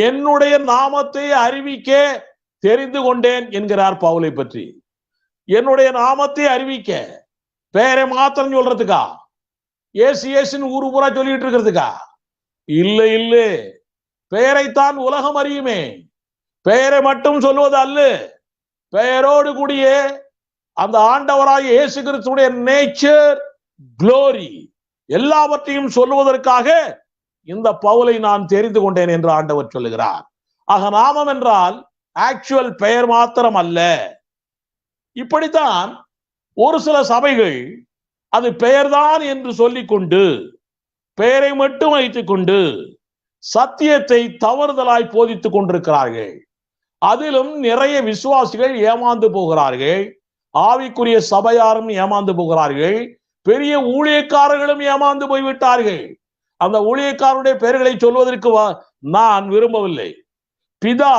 என்னுடைய நாமத்தை அறிவிக்க தெரிந்து கொண்டேன் என்கிறார் பவுலை பற்றி. என்னுடைய நாமத்தை அறிவிக்க, பெயரை மாத்திரம் சொல்றதுக்கா? ஏசு ஏசுன்னு ஊரு பூரா சொல்லிட்டு இருக்கிறதுக்கா? இல்லை இல்லை, பெயரைத்தான் உலகம் அறியுமே, பெயரை மட்டும் சொல்லுவது அல்ல, பெயரோடு கூடிய அந்த ஆண்டவராகிய இயேசு கிறிஸ்துவுடைய நேச்சர், குளோரி, எல்லாவற்றையும் சொல்லுவதற்காக இந்த பவுலை நான் தெரிந்து கொண்டேன் என்று ஆண்டவர் சொல்லுகிறார். ஆக நாமம் என்றால் ஆக்சுவல் பெயர் மாத்திரம் அல்ல. இப்படித்தான் ஒரு சில சபைகள் அது பெயர்தான் என்று சொல்லிக்கொண்டு, பெயரை மட்டும் வைத்துக் கொண்டு சத்தியத்தை தவறுதலாய் போதித்துக் கொண்டிருக்கிறார்கள். அதிலும் நிறைய விசுவாசிகள் ஏமாந்து போகிறார்கள், ஆவிக்குரிய சபையாரும் ஏமாந்து போகிறார்கள், பெரிய ஊழியக்காரர்களும் ஏமாந்து போய்விட்டார்கள். அந்த ஊழியக்காரருடைய பெயர்களை சொல்வதற்கு நான் விரும்பவில்லை. பிதா,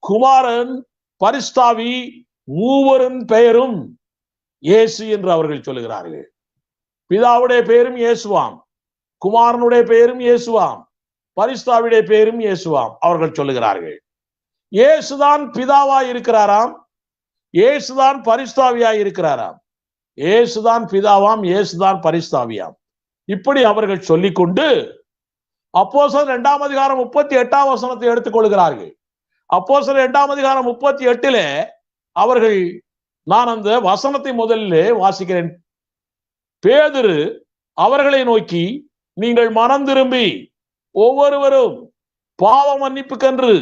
குமாரன், பரிசுத்த ஆவி மூவரின் பெயரும் இயேசு என்று அவர்கள் சொல்லுகிறார்கள். பிதாவுடைய பெயரும் இயேசுவாம், குமாரனுடைய பெயரும் இயேசுவாம், பரிசுத்த ஆவியுடைய பெயரும் இயேசுவாம் அவர்கள் சொல்லுகிறார்கள். இயேசுதான் பிதாவாய் இருக்கிறாராம், இயேசுதான் பரிசுத்த ஆவியாய் இருக்கிறாராம். இயேசுதான் பிதாவாம், இயேசுதான் பரிசுத்த ஆவியாம். இப்படி அவர்கள் சொல்லிக்கொண்டு அப்போஸ்தலர் 2ஆம் அதிகாரம் 38ஆம் வசனத்தை எடுத்துக்கொள்கிறார்கள். அப்போஸ்தலர் 2ஆம் அதிகாரம் 38 அவர்கள், நான் அந்த வசனத்தை முதலில் வாசிக்கிறேன். பேதுரு அவர்களை நோக்கி, நீங்கள் மனம் திரும்பி ஒவ்வொருவரும் பாவ மன்னிப்புக்கென்று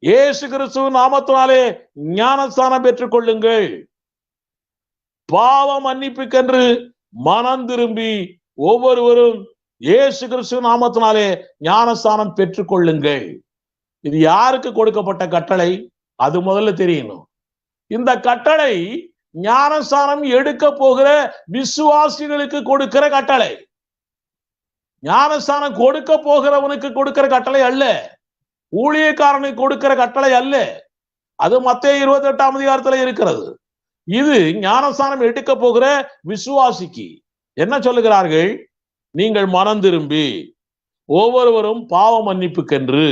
இயேசு கிறிஸ்துவின் நாமத்தினாலே ஞானஸ்தானம் பெற்றுக் கொள்ளுங்கள். பாவ மன்னிப்புக்கென்று மனம் திரும்பி ஒவ்வொருவரும் இயேசு கிறிஸ்துவின் நாமத்தினாலே ஞானஸ்தானம் பெற்றுக் கொள்ளுங்கள். இது யாருக்கு கொடுக்கப்பட்ட கட்டளை? அது முதல்ல தெரியணும். இந்த கட்டளை ஞானஸ்தானம் எடுக்க போகிற விசுவாசிகளுக்கு கொடுக்கிற கட்டளை. ஞானஸ்தானம் கொடுக்க போகிறவனுக்கு கொடுக்கிற கட்டளை அல்ல, ஊழியக்காரனுக்கு கொடுக்கிற கட்டளை அல்ல. அது மத்தேயு 28ஆம் அதிகாரத்துல இருக்கிறது. இது ஞானஸ்தானம் எடுக்க போகிற விசுவாசிக்கு என்ன சொல்லுகிறார்கள்? நீங்கள் மனம் திரும்பி ஒவ்வொருவரும் பாவ மன்னிப்புக்கென்று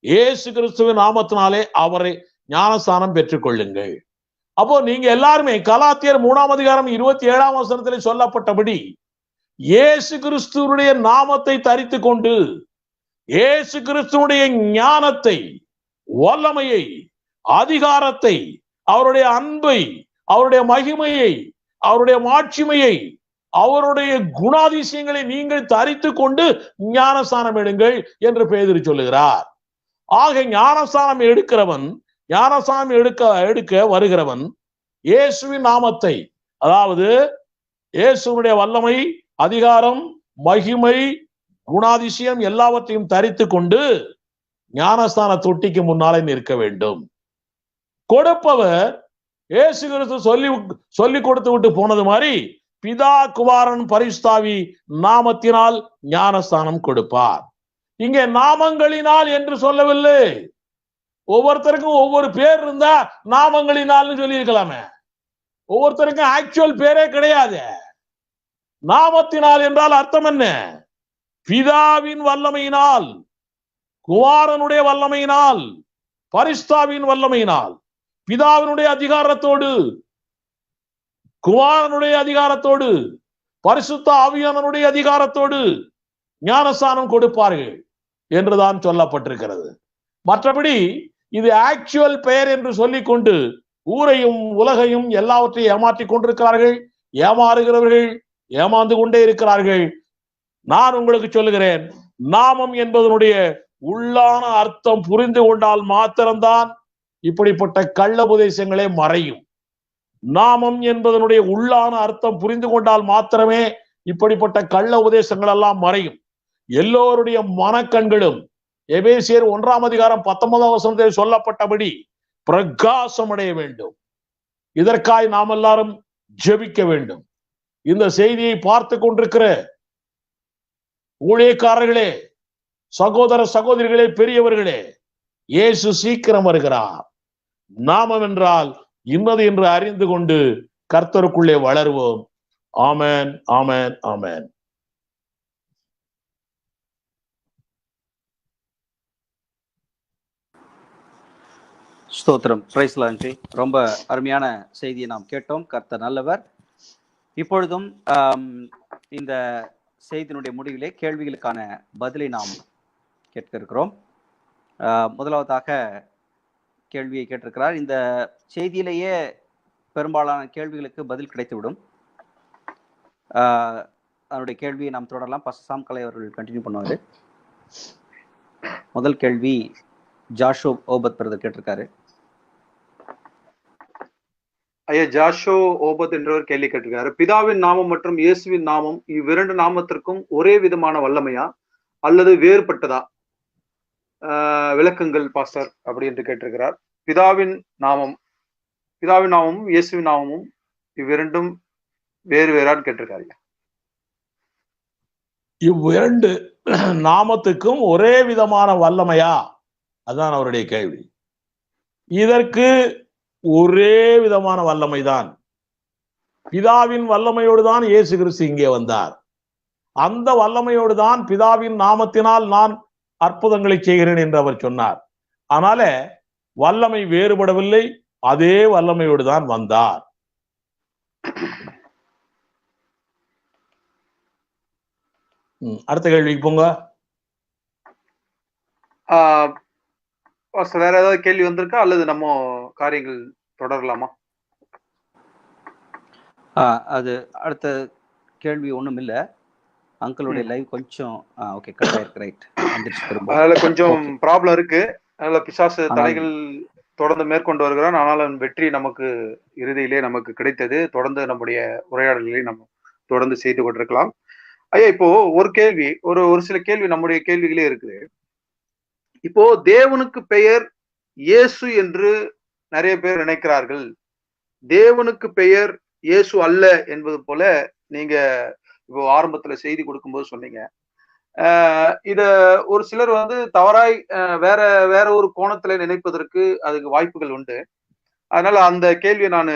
இயேசு கிறிஸ்துவின் நாமத்தினாலே அவரை ஞானஸ்தானம் பெற்றுக் கொள்ளுங்கள். அப்போ நீங்க எல்லாருமே கலாத்தியர் 3ஆம் அதிகாரம் 27ஆம் வசனத்தில் சொல்லப்பட்டபடி இயேசு கிறிஸ்துவனுடைய நாமத்தை தரித்து கொண்டு இயேசு கிறிஸ்துவனுடைய ஞானத்தை, வல்லமையை, அதிகாரத்தை, அவருடைய அன்பை, அவருடைய மகிமையை, அவருடைய மாட்சிமையை, அவருடைய குணாதிசயங்களை நீங்கள் தரித்து கொண்டு ஞானஸ்தானம் எடுங்கள் என்று பேதுரு சொல்லுகிறார். ஆக ஞானஸ்தானம் எடுக்கிறவன், ஞானஸ்தானம் எடுக்க வருகிறவன் இயேசுவின் நாமத்தை, அதாவது இயேசுனுடைய வல்லமை, அதிகாரம், மகிமை, குணாதிசயம் எல்லாவற்றையும் தரித்து கொண்டு ஞானஸ்தான தொட்டிக்கு முன்னாலே நிற்க வேண்டும். கொடுப்பவர் இயேசு கிறிஸ்து சொல்லி கொடுத்து விட்டு போனது மாதிரி பிதா, குமாரன், பரிசுத்தாவி நாமத்தினால் ஞானஸ்தானம் கொடுப்பார். இங்கே நாமங்களினால் என்று சொல்லவில்லை. ஒவ்வொருத்தருக்கும் ஒவ்வொரு பேர் இருந்தா நாமங்களினால் சொல்லி இருக்கலாமே. ஒவ்வொருத்தருக்கும் ஆக்சுவல் பேரே கிடையாது. நாமத்தினால் என்றால் அர்த்தம் என்ன? பிதாவின் வல்லமையினால், குமாரனுடைய வல்லமையினால், பரிசுத்தாவின் வல்லமையினால், பிதாவினுடைய அதிகாரத்தோடு, குமாரனுடைய அதிகாரத்தோடு, பரிசுத்த ஆவியானவருடைய அதிகாரத்தோடு ஞானஸ்தானம் கொடுப்பார்கள் என்றுதான் சொல்லப்பட்டிருக்கிறது. மற்றபடி இது ஆக்சுவல் பெயர் என்று சொல்லிக்கொண்டு ஊரையும் உலகையும் எல்லாவற்றையும் ஏமாற்றிக் கொண்டிருக்கிறார்கள். ஏமாறுகிறவர்கள் ஏமாந்து கொண்டே இருக்கிறார்கள். நான் உங்களுக்கு சொல்லுகிறேன், நாமம் என்பதனுடைய உள்ளான அர்த்தம் புரிந்து கொண்டால் மாத்திரம்தான் இப்படிப்பட்ட கள்ள உபதேசங்களே மறையும். நாமம் என்பதனுடைய உள்ளான அர்த்தம் புரிந்து கொண்டால் மாத்திரமே இப்படிப்பட்ட கள்ள உபதேசங்கள் எல்லாம் மறையும். எல்லோருடைய மனக்கண்களும் எபேசியர் 1ஆம் அதிகாரம் 19ஆம் வசனத்தில் சொல்லப்பட்டபடி பிரகாசம் அடைய வேண்டும். இதற்காய் நாம் எல்லாரும் ஜெபிக்க வேண்டும். இந்த செய்தியை பார்த்து கொண்டிருக்கிற ஊழியக்காரர்களே, சகோதர சகோதரிகளே, பெரியவர்களே, இயேசு சீக்கிரம் வருகிறார். நாமம் என்றால் இன்னது என்று அறிந்து கொண்டு கர்த்தருக்குள்ளே வளருவோம். ஆமென், ஆமென், ஆமென். ஸ்தோத்திரம். Praise Lord. ரொம்ப அருமையான செய்தியை நாம் கேட்டோம். கர்த்தர் நல்லவர். இப்பொழுதும் இந்த செய்தியினுடைய முடிவிலே கேள்விகளுக்கான பதிலை நாம் கேட்க இருக்கிறோம். முதலாவதாக கேள்வியை கேட்டிருக்கிறார். இந்த செய்தியிலேயே பெரும்பாலான கேள்விகளுக்கு பதில் கிடைத்துவிடும். அதனுடைய கேள்வியை நாம் தொடரலாம். சாம் கலை அவர்கள் கண்டினியூ பண்ணுவாரு. முதல் கேள்வி ஜாஷோ ஓபத் பிரதர் கேட்டிருக்காரு. ஐயா, ஜாஷோ ஓபத் என்றவர் கேள்வி கேட்டிருக்காரு. பிதாவின் நாமம் மற்றும் இயேசுவின் நாமம் இவ்விரண்டு நாமத்திற்கும் ஒரே விதமான வல்லமையா அல்லது வேறுபட்டதா? விளக்கங்கள் பாஸ்டர் அப்படி என்று கேட்டிருக்கிறார். பிதாவின் நாமமும் இயேசுவின் நாமமும் இவ்விரண்டும் வேறு வேறான்னு கேட்டிருக்காரு. இவ்விரண்டு நாமத்துக்கும் ஒரே விதமான வல்லமையா? அதான் அவருடைய கேள்வி. இதற்கு ஒரே விதமான வல்லமை தான். பிதாவின் வல்லமையோடு தான் இயேசு கிறிஸ்து இங்கே வந்தார். அந்த வல்லமையோடு தான் பிதாவின் நாமத்தினால் நான் அற்புதங்களை செய்கிறேன் என்று அவர் சொன்னார். அதனால வல்லமை வேறுபடவில்லை, அதே வல்லமையோடு தான் வந்தார். அடுத்த கேள்விக்கு போங்க. வேற ஏதாவது கேள்வி வந்திருக்கா அல்லது நம்ம காரியங்கள் தொடரலாமா? அது அடுத்த கேள்வி ஒண்ணும் இல்ல. அங்கிளுடைய லைவ் கொஞ்சம் ஓகே கட் ஆயிருக்கு. ரைட், வந்துச்சு திரும்ப. அதுல கொஞ்சம் ப்ராப்ளம் இருக்கு. அதனால பிசாசு தடைகள் தொடர்ந்து மேற்கொண்டு வருகிறான். ஆனாலும் வெற்றி நமக்கு இறுதியிலே நமக்கு கிடைத்தது. தொடர்ந்து நம்முடைய உரையாடல்களை நம்ம தொடர்ந்து செய்து கொண்டிருக்கலாம். ஐயா, இப்போ ஒரு கேள்வி, ஒரு சில கேள்வி நம்முடைய கேள்விகளே இருக்குது. இப்போ தேவனுக்கு பெயர் இயேசு என்று நிறைய பேர் நினைக்கிறார்கள். தேவனுக்கு பெயர் இயேசு அல்ல என்பது போல நீங்க இப்போ ஆரம்பத்துல செய்தி கொடுக்கும்போது சொன்னீங்க. இத ஒரு சிலர் வந்து தவறாய் வேற வேற ஒரு கோணத்துல நினைப்பதற்கு அதுக்கு வாய்ப்புகள் உண்டு. அதனால அந்த கேள்வியை நான்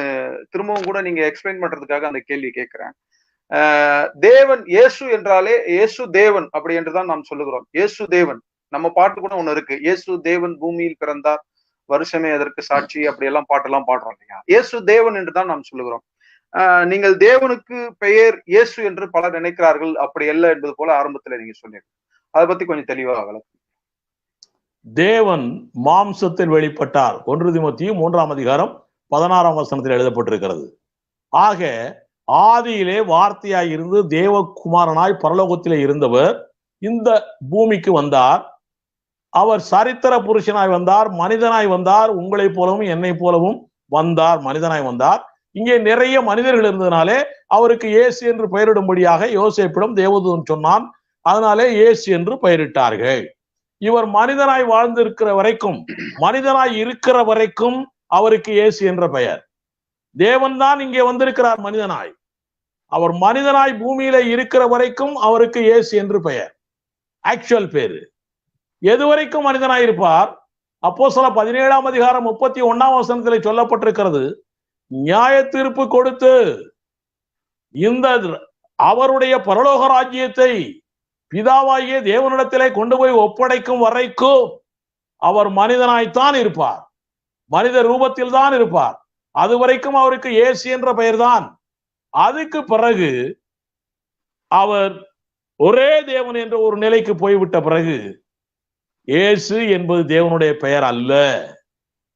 திரும்பவும் கூட நீங்க எக்ஸ்பிளைன் பண்றதுக்காக அந்த கேள்வி கேட்கிறேன். தேவன் இயேசு என்றாலே இயேசு தேவன் அப்படி என்றுதான் நாம் சொல்லுகிறோம். இயேசு தேவன், நம்ம பாட்டு கூட ஒண்ணு இருக்கு, இயேசு தேவன் பூமியில் பிறந்தார் வருஷமே அதற்கு சாட்சி, அப்படி எல்லாம் பாட்டெல்லாம் பாடுறோம் இல்லையா? இயேசு தேவன் என்றுதான் நாம் சொல்லுகிறோம். நீங்கள் தேவனுக்கு பெயர் இயேசு என்று பலர் நினைக்கிறார்கள், அப்படி அல்ல என்பது போல ஆரம்பத்துல நீங்க சொன்னீங்க. அதை பத்தி கொஞ்சம் தெளிவாக விளக்கு. தேவன் மாம்சத்தில் வெளிப்பட்டார், 1 தீமோத்தேயு 3:16 எழுதப்பட்டிருக்கிறது. ஆக ஆதியிலே வார்த்தையாய் இருந்து தேவகுமாரனாய் பரலோகத்திலே இருந்தவர் இந்த பூமிக்கு வந்தார். அவர் சரித்திர புருஷனாய் வந்தார், மனிதனாய் வந்தார், உங்களை போலவும் என்னை போலவும் வந்தார், மனிதனாய் வந்தார். இங்கே நிறைய மனிதர்கள் இருந்ததுனாலே அவருக்கு இயேசு என்று பெயரிடும்படியாக யோசேப்பிடம் தேவதூதன் சொன்னான். அதனாலே இயேசு என்று பெயரிட்டார்கள். இவர் மனிதனாய் வாழ்ந்திருக்கிற வரைக்கும், மனிதனாய் இருக்கிற வரைக்கும் அவருக்கு இயேசு என்ற பெயர். தேவன் தான் இங்கே வந்திருக்கிறார் மனிதனாய். அவர் மனிதனாய் பூமியில இருக்கிற வரைக்கும் அவருக்கு இயேசு என்று பெயர், ஆக்சுவல் பேரு. எது வரைக்கும் மனிதனாய் இருப்பார்? அப்போஸ்தலர் 17:31 சொல்லப்பட்டிருக்கிறது, நியாய தீர்ப்பு கொடுத்து இந்த அவருடைய பரலோக ராஜ்யத்தை பிதாவாகிய தேவனிடத்திலே கொண்டு போய் ஒப்படைக்கும் வரைக்கும் அவர் மனிதனாய்த்தான் இருப்பார், மனித ரூபத்தில் தான் இருப்பார். அது வரைக்கும் அவருக்கு இயேசு என்ற பெயர் தான். அதுக்கு பிறகு அவர் ஒரே தேவன் என்ற ஒரு நிலைக்கு போய்விட்ட பிறகு இயேசு என்பது தேவனுடைய பெயர் அல்ல.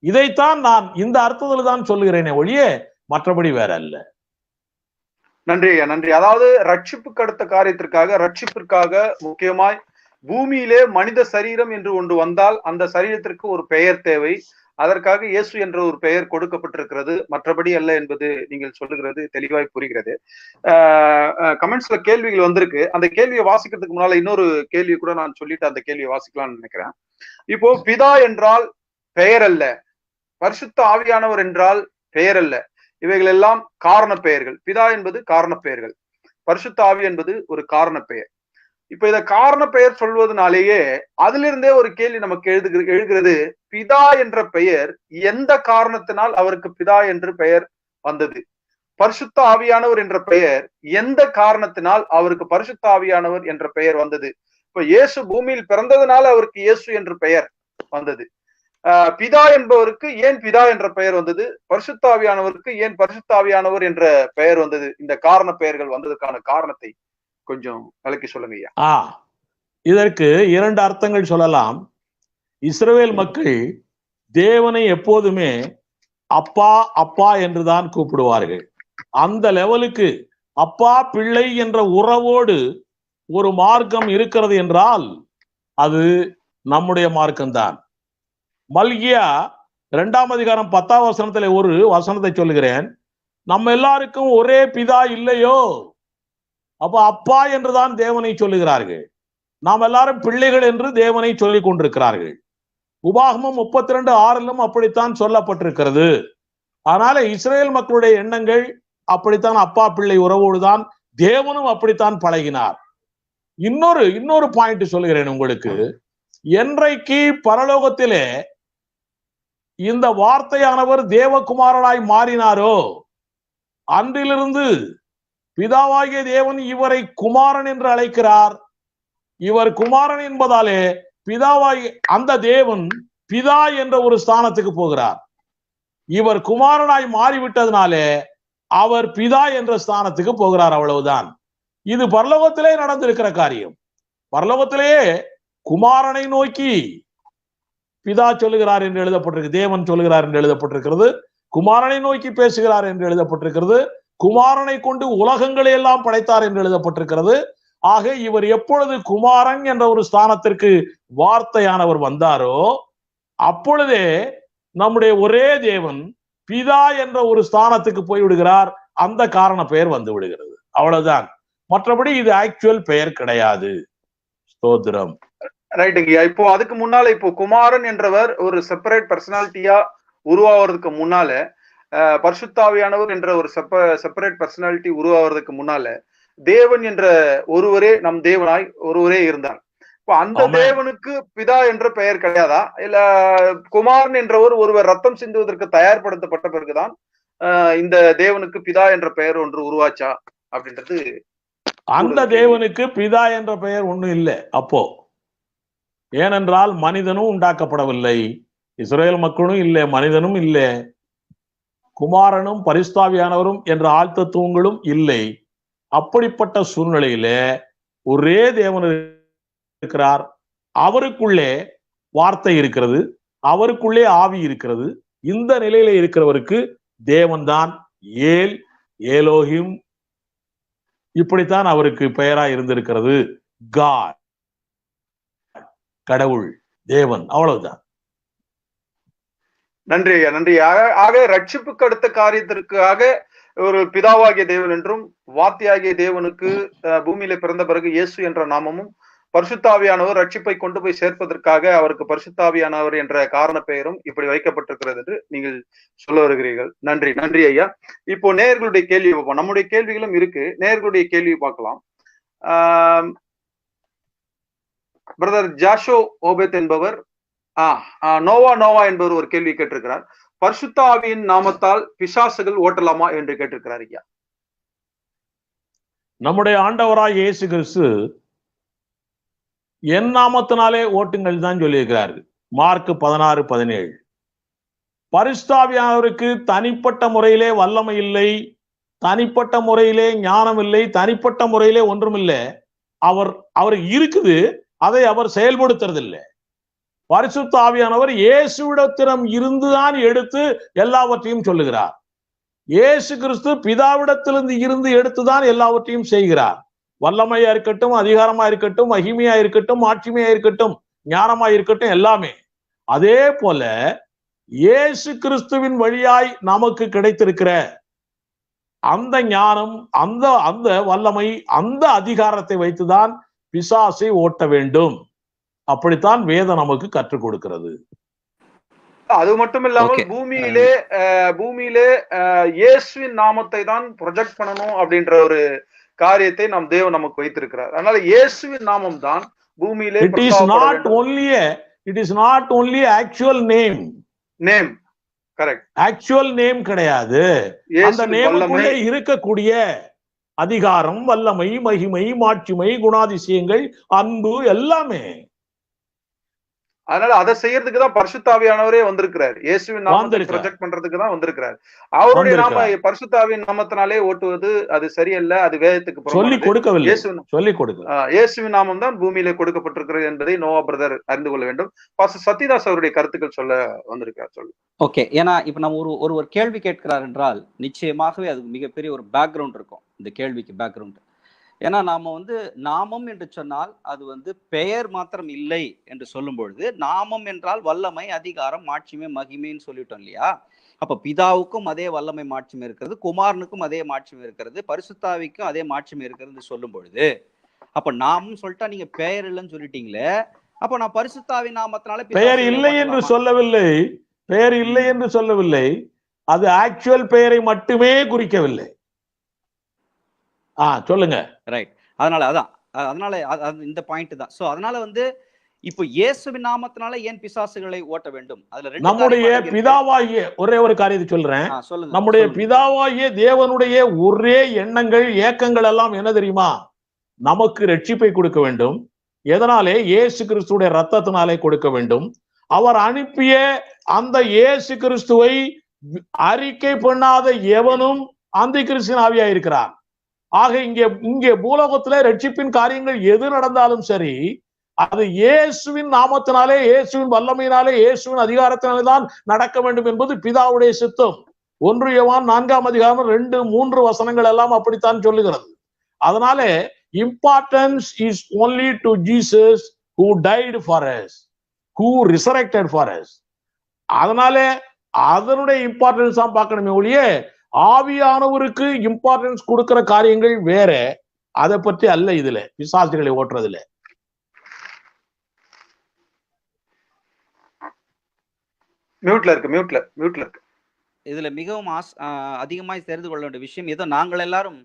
இதைத்தான் நான் இந்த அர்த்தத்தில் தான் சொல்லுகிறேனே ஒழிய மற்றபடி வேற அல்ல. நன்றி ஐயா, நன்றி. அதாவது ரட்சிப்புக்கு அடுத்த காரியத்திற்காக, ரட்சிப்பிற்காக முக்கியமாய் பூமியிலே மனித சரீரம் என்று ஒன்று வந்தால் அந்த சரீரத்திற்கு ஒரு பெயர் தேவை. அதற்காக இயேசு என்ற ஒரு பெயர் கொடுக்கப்பட்டிருக்கிறது, மற்றபடி அல்ல என்பது நீங்கள் சொல்லுகிறது தெளிவாய் புரிகிறது. கமெண்ட்ஸ்ல கேள்விகள் வந்திருக்கு. அந்த கேள்வியை வாசிக்கிறதுக்கு முன்னால இன்னொரு கேள்வி கூட நான் சொல்லிட்டு அந்த கேள்வியை வாசிக்கலாம்னு நினைக்கிறேன். இப்போ பிதா என்றால் பெயர் அல்ல, பரிசுத்த ஆவியானவர் என்றால் பெயர் அல்ல, இவைகள் எல்லாம் காரண பெயர்கள். பிதா என்பது காரண பெயர்கள், பரிசுத்த ஆவி என்பது ஒரு காரண பெயர். இப்ப இத காரண பெயர் சொல்வதனாலேயே அதிலிருந்தே ஒரு கேள்வி நமக்கு எழுகிறது, பிதா என்ற பெயர் எந்த காரணத்தினால் அவருக்கு பிதா என்று பெயர் வந்தது? பரிசுத்த ஆவியானவர் என்ற பெயர் எந்த காரணத்தினால் அவருக்கு பரிசுத்த ஆவியானவர் என்ற பெயர் வந்தது? இப்ப இயேசு பூமியில் பிறந்ததுனால அவருக்கு இயேசு என்று பெயர் வந்தது. பிதா என்பவருக்கு ஏன் பிதா என்ற பெயர் வந்தது? பரிசுத்த ஆவியானவருக்கு ஏன் பரிசுத்த ஆவியானவர் என்ற பெயர் வந்தது? இந்த காரண பெயர்கள் வந்ததுக்கான காரணத்தை கொஞ்சம் விளக்கி சொல்லுங்க ஐயா. இதற்கு 2 அர்த்தங்கள் சொல்லலாம். இஸ்ரவேல் மக்கள் தேவனை எப்போதுமே அப்பா அப்பா என்றுதான் கூப்பிடுவார்கள். அந்த லெவலுக்கு அப்பா பிள்ளை என்ற உறவோடு ஒரு மார்க்கம் இருக்கிறது என்றால் அது நம்முடைய மார்க்கம்தான். மல்கியா 2:10 ஒரு வசனத்தை சொல்லுகிறேன். நம்ம எல்லாருக்கும் ஒரே பிதா இல்லையோ? அப்ப அப்பா என்றுதான் தேவனை சொல்லுகிறார்கள். நாம் எல்லாரும் பிள்ளைகள் என்று தேவனை சொல்லிக் கொண்டிருக்கிறார்கள். உபாகமம் 32:6 அப்படித்தான் சொல்லப்பட்டிருக்கிறது. அதனால இஸ்ரேல் மக்களுடைய எண்ணங்கள் அப்படித்தான், அப்பா பிள்ளை உறவோடுதான். தேவனும் அப்படித்தான் பழகினார். இன்னொரு பாயிண்ட் சொல்லுகிறேன் உங்களுக்கு. என்றைக்கு பரலோகத்திலே இந்த வார்த்தையானவர் தேவகுமாரனாய் மாறினாரோ அன்றிலிருந்து பிதாவாகிய தேவன் இவரை குமாரன் என்று அழைக்கிறார். இவர் குமாரன் என்பதாலே பிதாவாகிய அந்த தேவன் பிதா என்ற ஒரு ஸ்தானத்துக்கு போகிறார். இவர் குமாரனாய் மாறிவிட்டதுனாலே அவர் பிதா என்ற ஸ்தானத்துக்கு போகிறார். அவ்வளவுதான். இது பரலோகத்திலே நடந்திருக்கிற காரியம். பரலோகத்திலேயே குமாரனை நோக்கி பிதா சொல்லுகிறார் என்று எழுதப்பட்டிருக்கு, தேவன் சொல்லுகிறார் என்று எழுதப்பட்டிருக்கிறது. குமாரனை நோக்கி பேசுகிறார் என்று எழுதப்பட்டிருக்கிறது. குமாரனை கொண்டு உலகங்களை எல்லாம் படைத்தார் என்று எழுதப்பட்டிருக்கிறது. ஆக இவர் எப்பொழுது குமாரன் என்ற ஒரு ஸ்தானத்திற்கு வார்த்தையானவர் வந்தாரோ அப்பொழுதே நம்முடைய ஒரே தேவன் பிதா என்ற ஒரு ஸ்தானத்துக்கு போய்விடுகிறார். அந்த காரண பெயர் வந்து விடுகிறது, அவ்வளவுதான். மற்றபடி இது ஆக்சுவல் பெயர் கிடையாது. ஸ்தோத்திரம். ரைட்டுங்கய்யா. இப்போ அதுக்கு முன்னால இப்போ குமாரன் என்றவர் ஒரு செப்பரேட் பர்சனாலிட்டியா உருவாவதுக்கு முன்னால, பரிசுத்தாவியானவர் என்ற ஒரு செப்பரேட் பர்சனாலிட்டி உருவாவதுக்கு முன்னால தேவன் என்ற ஒருவரே நம் தேவனாய் ஒருவரே இருந்தார். இப்போ அந்த தேவனுக்கு பிதா என்ற பெயர் கிடையாதா, இல்ல குமாரன் என்றவர் ஒருவர் ரத்தம் சிந்துவதற்கு தயார்படுத்தப்பட்ட பிறகுதான் இந்த தேவனுக்கு பிதா என்ற பெயர் ஒன்று உருவாச்சா அப்படின்றது? அந்த தேவனுக்கு பிதா என்ற பெயர் ஒண்ணும் இல்லை அப்போ. ஏனென்றால் மனிதனும் உண்டாக்கப்படவில்லை, இஸ்ரேல் மக்களும் இல்லை, மனிதனும் இல்லை, குமாரனும் பரிசுத்தாவியானவரும் என்ற ஆழ்த்தத்துவங்களும் இல்லை. அப்படிப்பட்ட சூழ்நிலையில ஒரே தேவன் இருக்கிறார். அவருக்குள்ளே வார்த்தை இருக்கிறது, அவருக்குள்ளே ஆவி இருக்கிறது. இந்த நிலையில இருக்கிறவருக்கு தேவன்தான் ஏல், ஏலோஹிம், இப்படித்தான் அவருக்கு பெயரா இருந்திருக்கிறது. காட், கடவுள், தேவன், அவ்வளவுதான். நன்றி ஐயா, நன்றி. ஆக ரட்சிப்புக்கு அடுத்த காரியத்திற்காக ஒரு பிதாவாகிய தேவன் என்றும் வார்த்தையாகிய தேவனுக்கு பூமியில பிறந்த பிறகு இயேசு என்ற நாமமும், பரிசுத்தாவியானவர் ரட்சிப்பை கொண்டு போய் சேர்ப்பதற்காக அவருக்கு பரிசுத்தாவியானவர் என்ற காரண பெயரும் இப்படி வைக்கப்பட்டிருக்கிறது என்று நீங்கள் சொல்ல வருகிறீர்கள். நன்றி, நன்றி ஐயா. இப்போ நேயர்களுடைய கேள்வி பார்ப்போம். நம்முடைய கேள்விகளும் இருக்கு, நேயர்களுடைய கேள்வி பார்க்கலாம். பிரதர் ஜாஷோ ஓபேத் என்பவர் நோவா என்பவர் ஒரு கேள்வி கேட்டிருக்கிறார். பரிசுத்த ஆவியின் நாமத்தால் பிசாசுகள் ஓட்டலாமா என்று கேட்டிருக்கிறார் ஐயா. நம்முடைய ஆண்டவராய் இயேசு கிறிஸ்து என் நாமத்தினாலே ஓட்டுங்கள் தான் சொல்லியிருக்கிறார். மார்க் 16:17. பரிசுத்தாவியானவருக்கு தனிப்பட்ட முறையிலே வல்லமை இல்லை, தனிப்பட்ட முறையிலே ஞானம் இல்லை, தனிப்பட்ட முறையிலே ஒன்றுமில்லை. அவர் இருக்குது, அதை அவர் செயல்படுத்துறதில்லை. பரிசுத்த ஆவியானவர் இயேசுவிடத்திடம் இருந்துதான் எடுத்து எல்லாவற்றையும் சொல்லுகிறார். இயேசு கிறிஸ்து பிதாவிடத்திலிருந்து இருந்து எடுத்துதான் எல்லாவற்றையும் செய்கிறார். வல்லமையா இருக்கட்டும், அதிகாரமா இருக்கட்டும், மகிமையா இருக்கட்டும், ஆட்சிமையா இருக்கட்டும், ஞானமா இருக்கட்டும், எல்லாமே. அதே போல இயேசு கிறிஸ்துவின் வழியாய் நமக்கு கிடைத்திருக்கிற அந்த ஞானம், அந்த வல்லமை, அந்த அதிகாரத்தை வைத்துதான் பிசாசை ஓட்ட வேண்டும். அப்படித்தான் வேதம் நமக்கு கற்றுக் கொடுக்கிறது. அது மட்டும் இல்லாமல் பூமியிலே இயேசுவின் நாமத்தை தான் ப்ரொஜெக்ட் பண்ணணும் அப்படின்ற ஒரு காரியத்தை நம் தேவன் நமக்கு வைத்திருக்கிறார். அதனால இயேசுவின் நாமம் தான் பூமியிலே. It is not only actual name. Correct. Actual name கிடையாது. அந்த நேமுக்குள்ளே இருக்கக்கூடிய அதிகாரம், வல்லமை, மகிமை, மாட்சிமை, குணாதிசயங்கள், அன்பு, எல்லாமே. அதனால அதை செய்யறதுக்கு தான் பரிசுத்தாவியானவரே வந்திருக்கிறார். இயேசுவின் நாமத்தை ப்ரொஜெக்ட் பண்றதுக்கு தான் வந்திருக்கிறார். அவருடைய நாம பரிசுத்தாவின் நாமத்தினாலே ஓட்டுவது அது சரியல்ல, அது வேதத்துக்கு சொல்லி கொடுக்கவில்லை. இயேசுவின் நாமம் தான் பூமியிலே கொடுக்கப்பட்டிருக்கிறது என்பதை நோவா பிரதர் அறிந்து கொள்ள வேண்டும். பாஸ்டர் சத்யதாஸ் அவருடைய கருத்துக்கள் சொல்ல வந்திருக்கார். சொல்லு. ஓகே. ஏன்னா இப்ப நம்ம ஒரு கேள்வி கேட்கிறார் என்றால் நிச்சயமாகவே அதுக்கு மிகப்பெரிய ஒரு பேக்ரவுண்ட் இருக்கும். இந்த கேள்விக்கு பேக்ரவுண்ட். ஏன்னா நாம நாமம் என்று சொன்னால் அது பெயர் மாத்திரம் இல்லை என்று சொல்லும் பொழுது, நாமம் என்றால் வல்லமை, அதிகாரம், மாட்சிமை, மகிமைன்னு சொல்லிட்டோம் இல்லையா? அப்ப பிதாவுக்கும் அதே வல்லமை மாட்சிமை இருக்கிறது, குமாரனுக்கும் அதே மாட்சிமை இருக்கிறது, பரிசுத்தாவிக்கும் அதே மாட்சிமை இருக்கிறது சொல்லும் பொழுது, அப்ப நாமும் சொல்லிட்டா நீங்க பெயர் இல்லைன்னு சொல்லிட்டீங்களே, அப்ப நான் பரிசுத்தாவி நாமத்தினால பெயர் இல்லை என்று சொல்லவில்லை. பெயர் இல்லை என்று சொல்லவில்லை, அது ஆக்சுவல் பெயரை மட்டுமே குறிக்கவில்லை. சொல்லுங்க. ரைட். அதனால இந்த பாயிண்ட் தான். சோ அதனால இப்போ இயேசுவின் நாமத்தினால ஏன் பிசாசுகளை ஓட்ட வேண்டும்? அதுல நம்முடைய பிதாவாகிய ஒரே ஒரு காரியத்தை சொல்றேன். நம்முடைய பிதாவாகிய தேவனுடைய ஒரே எண்ணங்கள், ஏக்கங்கள் எல்லாம் என்ன தெரியுமா? நமக்கு ரட்சிப்பை கொடுக்க வேண்டும். எதனாலே? இயேசு கிறிஸ்துடைய ரத்தத்தினாலே கொடுக்க வேண்டும். அவர் அனுப்பிய அந்த இயேசு கிறிஸ்துவை அறிக்கை பண்ணாத எவனும் அந்த கிறிஸ்துவின் ஆவியா இருக்கிறார். ஆக இங்கே பூலோகத்திலே ரட்சிப்பின் காரியங்கள் எது நடந்தாலும் சரி, அது இயேசுவின் நாமத்தினாலே, இயேசுவின் வல்லமையினாலே, இயேசுவின் அதிகாரத்தினாலே தான் நடக்க வேண்டும் என்பது பிதாவுடைய சித்தம். 1 யோவான் 4ஆம் அதிகாரம் 2, 3 வசனங்கள் எல்லாம் அப்படித்தான் சொல்லுகிறது. அதனால importance is only to Jesus who died for us, who resurrected for us. அதனால அதனுடைய இம்பார்ட்டன்ஸ் தான் பார்க்கணுமே ஒழிய ஆவியானவருக்கு இம்பார்ட்டன்ஸ் கொடுக்கிற காரியங்கள் வேற, அதை பற்றி அல்ல இதுல பிசாசுகளை ஓட்டுறதுல. மியூட்ல இருக்கு. இதுல மிகவும் அதிகமாய் தெரிந்து கொள்ள வேண்டிய விஷயம், ஏதோ நாங்கள் எல்லாரும்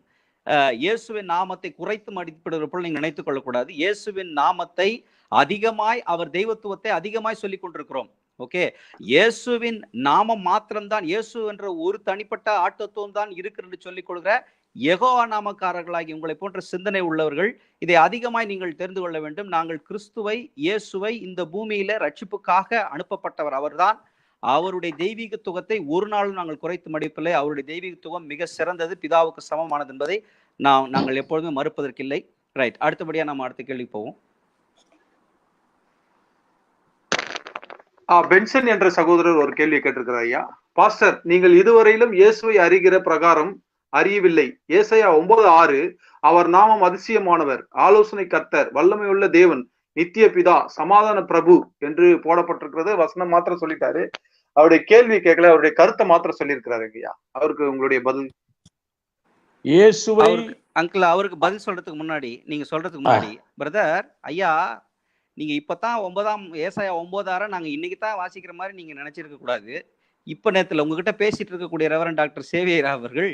இயேசுவின் நாமத்தை குறைத்து மதிப்பிடுகிற போல் நீங்க நினைத்துக் கொள்ளக்கூடாது. இயேசுவின் நாமத்தை அதிகமாய், அவர் தெய்வத்துவத்தை அதிகமாய் சொல்லிக் கொண்டிருக்கிறோம். ஓகே, இயேசுவின் நாமம் மாத்திரம்தான், இயேசு என்ற ஒரு தனிப்பட்ட ஆட்டத்துவம் தான் இருக்கிறது சொல்லிக் கொள்கிற யெகோவா நாமக்காரர்களாகி உங்களை போன்ற சிந்தனை உள்ளவர்கள் இதை அதிகமாய் நீங்கள் தெரிந்து கொள்ள வேண்டும். நாங்கள் கிறிஸ்துவை, இயேசுவை இந்த பூமியில ரட்சிப்புக்காக அனுப்பப்பட்டவர் அவர்தான். அவருடைய தெய்வீகத்துவத்தை ஒரு நாளும் நாங்கள் குறைத்து மதிப்பில்லை. அவருடைய தெய்வீகத்துவம் மிக சிறந்தது, பிதாவுக்கு சமமானது என்பதை நாங்கள் எப்பொழுதுமே மறுப்பதற்கில்லை. ரைட், அடுத்தபடியா நம்ம அடுத்த கேள்வி போவோம். பென்சன் என்ற சகோதரர் ஒரு கேள்வி கேட்டிருக்கிறார். ஐயா பாஸ்டர், நீங்கள் இதுவரையிலும் இயேசுவை அறிகிற பிரகாரம் அறியவில்லை. ஏசாயா 9:6 அவர் நாமம் அதிசயமானவர், ஆலோசனை கர்த்தர், வல்லமையுள்ள தேவன், நித்திய பிதா, சமாதான பிரபு என்று போடப்பட்டிருக்கிறது. வசனம் மாத்திரம் சொல்லிட்டாரு, அவருடைய கேள்வி கேட்கல, அவருடைய கருத்தை மாத்திரம் சொல்லியிருக்கிறாரு. ஐயா அவருக்கு உங்களுடைய பதில்? இயேசுவை அங்கிள், அவருக்கு பதில் சொல்றதுக்கு முன்னாடி, நீங்க சொல்றதுக்கு முன்னாடி பிரதர், ஐயா நீங்க இப்பதான் ஏசாயா 9:6 நாங்க இன்னைக்கு தான் வாசிக்கிற மாதிரி நீங்க நினைச்சிருக்க கூடாது. இப்ப நேரத்துல உங்ககிட்ட பேசிட்டு இருக்கக்கூடிய ரெவரண்ட் டாக்டர் சேவியர் அவர்கள்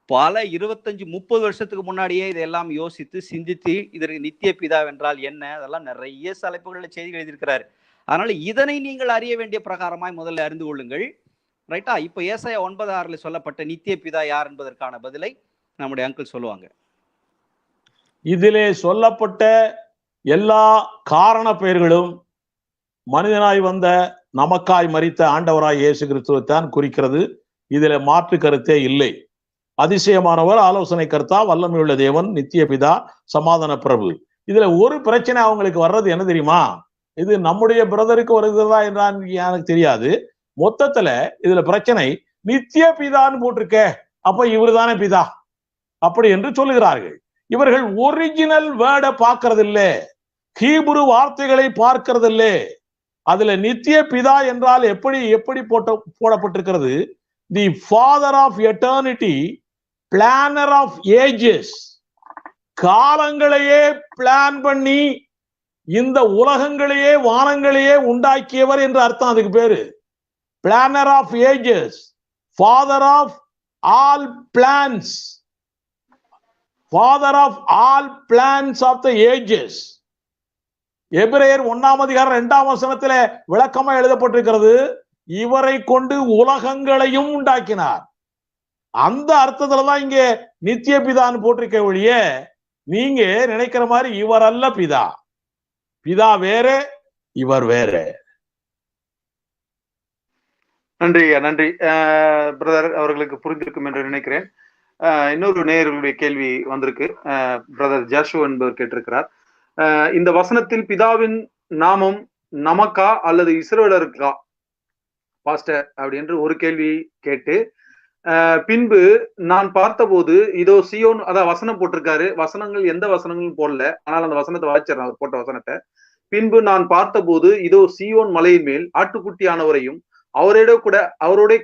பல 25-30 வருஷத்துக்கு முன்னாடியே இதெல்லாம் யோசித்து சிந்தித்து இதற்கு நித்திய பிதா என்றால் என்ன, அதெல்லாம் நிறைய தலைப்புகளில் செய்திகள் எழுதியிருக்கிறாரு. அதனால இதனை நீங்கள் அறிய வேண்டிய பிரகாரமாய் முதல்ல அறிந்து கொள்ளுங்கள். ரைட்டா? இப்ப ஏசாயா 9:6 சொல்லப்பட்ட நித்திய பிதா யார் என்பதற்கான பதிலை நம்முடைய அங்கிள் சொல்லுவாங்க. இதிலே சொல்லப்பட்ட எல்லா காரண பெயர்களும் மனிதனாய் வந்த நமக்காய் மரித்த ஆண்டவராய் இயேசு கிறிஸ்துவைத்தான் குறிக்கிறது. இதுல மாற்று கருத்தே இல்லை. அதிசயமானவர், ஆலோசனை கர்த்தா, வல்லமையுள்ள தேவன், நித்திய பிதா, சமாதான பிரபு. இதுல ஒரு பிரச்சனை அவங்களுக்கு வர்றது என்ன தெரியுமா? இது நம்முடைய பிரதருக்கு வருகிறதா என்றான் எனக்கு தெரியாது. மொத்தத்துல இதுல பிரச்சனை, நித்திய பிதான்னு போட்டிருக்க, அப்ப இவரு தானே பிதா அப்படி என்று சொல்லுகிறார்கள். இவர்கள் ஒரிஜினல் வேர்டை பார்க்கறது இல்லை, ஹீப்ரு வார்த்தைகளை பார்க்கறது இல்லை. அதுல நித்திய பிதா என்றால் எப்படி போடப்பட்டிருக்கிறது? The father of eternity, planner of ages, காலங்களையே பிளான் பண்ணி இந்த உலகங்களையே வானங்களையே உண்டாக்கியவர் என்று அர்த்தம். அதுக்கு பேரு planner of ages, father of all plans, father of all plans of the ages. எபிரேயர் 1ஆம் அதிகாரம் 2ஆம் வசனத்துல விளக்கமா எழுதப்பட்டிருக்கிறது, இவரை கொண்டு உலகங்களையும் உண்டாக்கினார். அந்த அர்த்தத்துலதான் இங்க நித்திய பிதான்னு போட்டிருக்க ஒழிய நீங்க நினைக்கிற மாதிரி இவர் அல்ல பிதா. பிதா வேற, இவர் வேற. நன்றி நன்றி பிரதர், அவர்களுக்கு புரிந்திருக்கும் என்று நினைக்கிறேன். இன்னொரு நேயர்களுடைய கேள்வி வந்திருக்கு. பிரதர் ஜாஷு என்பவர் கேட்டிருக்கிறார், இந்த வசனத்தில் பிதாவின் நாமம் நமக்கா அல்லது இஸ்ரவேலருக்கா பாஸ்டர் அப்படி என்று ஒரு கேள்வி கேட்டு, பின்பு நான் பார்த்தபோது இதோ சியோன், அதான் வசனம் போட்டிருக்காரு, வசனங்கள் எந்த வசனங்களும் போடல, ஆனால் அந்த வசனத்தை வாசிச்சிடறேன், அவர் போட்ட வசனத்தை. பின்பு நான் பார்த்தபோது இதோ சியோன் மலையின் மேல் ஆட்டுக்குட்டியானவரையும் அவரோட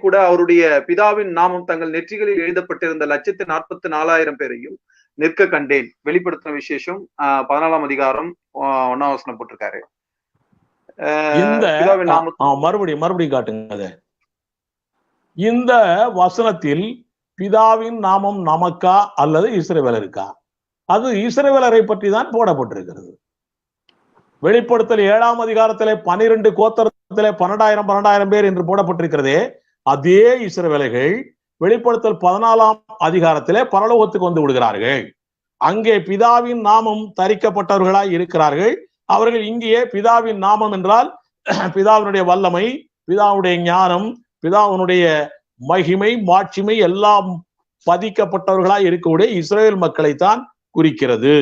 கூட அவருடைய பிதாவின் நாமம் தங்கள் நெற்றிகளில் எழுதப்பட்டிருந்த 144,000 பேரையும் நிற்க கண்டேன். வெளிப்படுத்தின விசேஷம் 14ஆம் அதிகாரம் 1ஆம் வசனம் போட்டிருக்காரு. மறுபடியும் காட்டுங்க. இந்த வசனத்தில் பிதாவின் நாமம் நமக்கா அல்லது இஸ்ரவேலருக்கா? அது இஸ்ரவேலரை பற்றி தான் போடப்பட்டிருக்கிறது. வெளிப்படுத்தல் 7ஆம் அதிகாரத்திலே 12 கோத்திரத்திலே 12,000 பேர் என்று போடப்பட்டிருக்கிறதே, அதே இஸ்ரவேலர்கள் வெளிப்படுத்தல் 14ஆம் அதிகாரத்திலே பரலோகத்துக்கு வந்து விடுகிறார்கள். அங்கே பிதாவின் நாமம் தரிக்கப்பட்டவர்களாய் இருக்கிறார்கள். அவர்கள் இங்கேயே பிதாவின் நாமம் என்றால் பிதாவினுடைய வல்லமை, பிதாவுடைய ஞானம், பிதாவினுடைய மகிமை, மாட்சிமை எல்லாம் பதிக்கப்பட்டவர்களாய் இருக்கக்கூடிய இஸ்ரேல் மக்களைத்தான் குறிக்கிறது.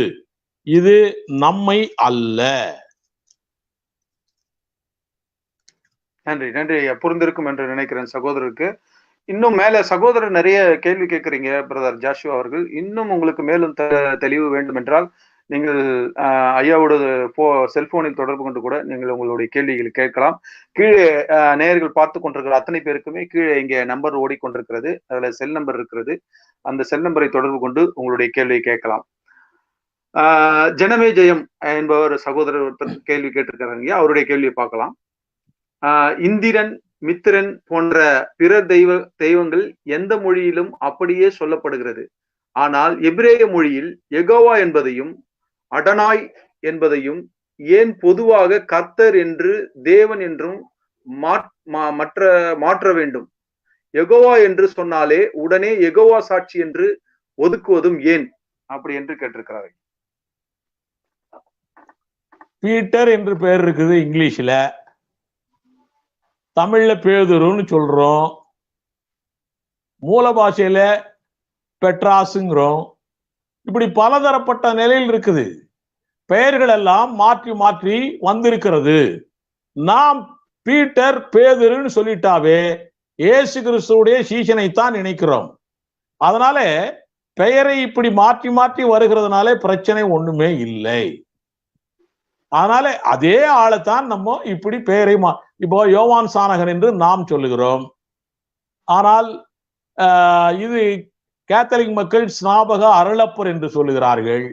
இது நம்மை அல்ல. நன்றி நன்றி ஐயா, புரிந்திருக்கும் என்று நினைக்கிறேன் சகோதரருக்கு. இன்னும் மேல சகோதரர் நிறைய கேள்வி கேட்கறீங்க பிரதர் ஜாஷுவா அவர்கள். இன்னும் உங்களுக்கு மேலும் தெளிவு வேண்டும் என்றால் நீங்கள் ஐயாவோட செல்போனில் தொடர்பு கொண்டு கூட நீங்கள் உங்களுடைய கேள்விகளை கேட்கலாம். கீழே நேயர்கள் பார்த்து கொண்டிருக்கிற அத்தனை பேருக்குமே கீழே இங்கே நம்பர் ஓடிக்கொண்டிருக்கிறது, அதுல செல் நம்பர் இருக்கிறது. அந்த செல் நம்பரை தொடர்பு கொண்டு உங்களுடைய கேள்வியை கேட்கலாம். ஜனமே ஜெயம் என்பவர் சகோதரர் கேள்வி கேட்டிருக்கிறாங்க, அவருடைய கேள்வியை பார்க்கலாம். இந்திரன், மித்திரன் போன்ற பிற தெய்வங்கள் எந்த மொழியிலும் அப்படியே சொல்லப்படுகிறது. ஆனால் எபிரேய மொழியில் யெகோவா என்பதையும் அடனாய் என்பதையும் ஏன் பொதுவாக கர்த்தர் என்று தேவன் என்றும் மாற்ற வேண்டும்? யெகோவா என்று சொன்னாலே உடனே யெகோவா சாட்சி என்று ஒதுக்குவதும் ஏன் அப்படி என்று கேட்டிருக்கிறார்கள். பீட்டர் என்று பெயர் இருக்குது இங்கிலீஷ்ல, தமிழ்ல பேதுருன்னு சொல்றோம், மூல பாஷையில பெட்ராசுங்கிறோம். இப்படி பலதரப்பட்ட நிலையில் இருக்குது. பெயர்கள் எல்லாம் மாற்றி மாற்றி வந்திருக்கிறது. நாம் பீட்டர் பேதுருன்னு சொல்லிட்டாவே இயேசு கிறிஸ்துவுடைய சீசனைத்தான் நினைக்கிறோம். அதனால பெயரை இப்படி மாற்றி மாற்றி வருகிறதுனால பிரச்சனை ஒண்ணுமே இல்லை. அதனால அதே ஆளைத்தான் நம்ம இப்படி பெயரை இப்போ யோவான் சானகன் என்று நாம் சொல்லுகிறோம். ஆனால் இது கேத்தலிக் மக்கள் ஸ்நாபக அருளப்பர் என்று சொல்லுகிறார்கள்.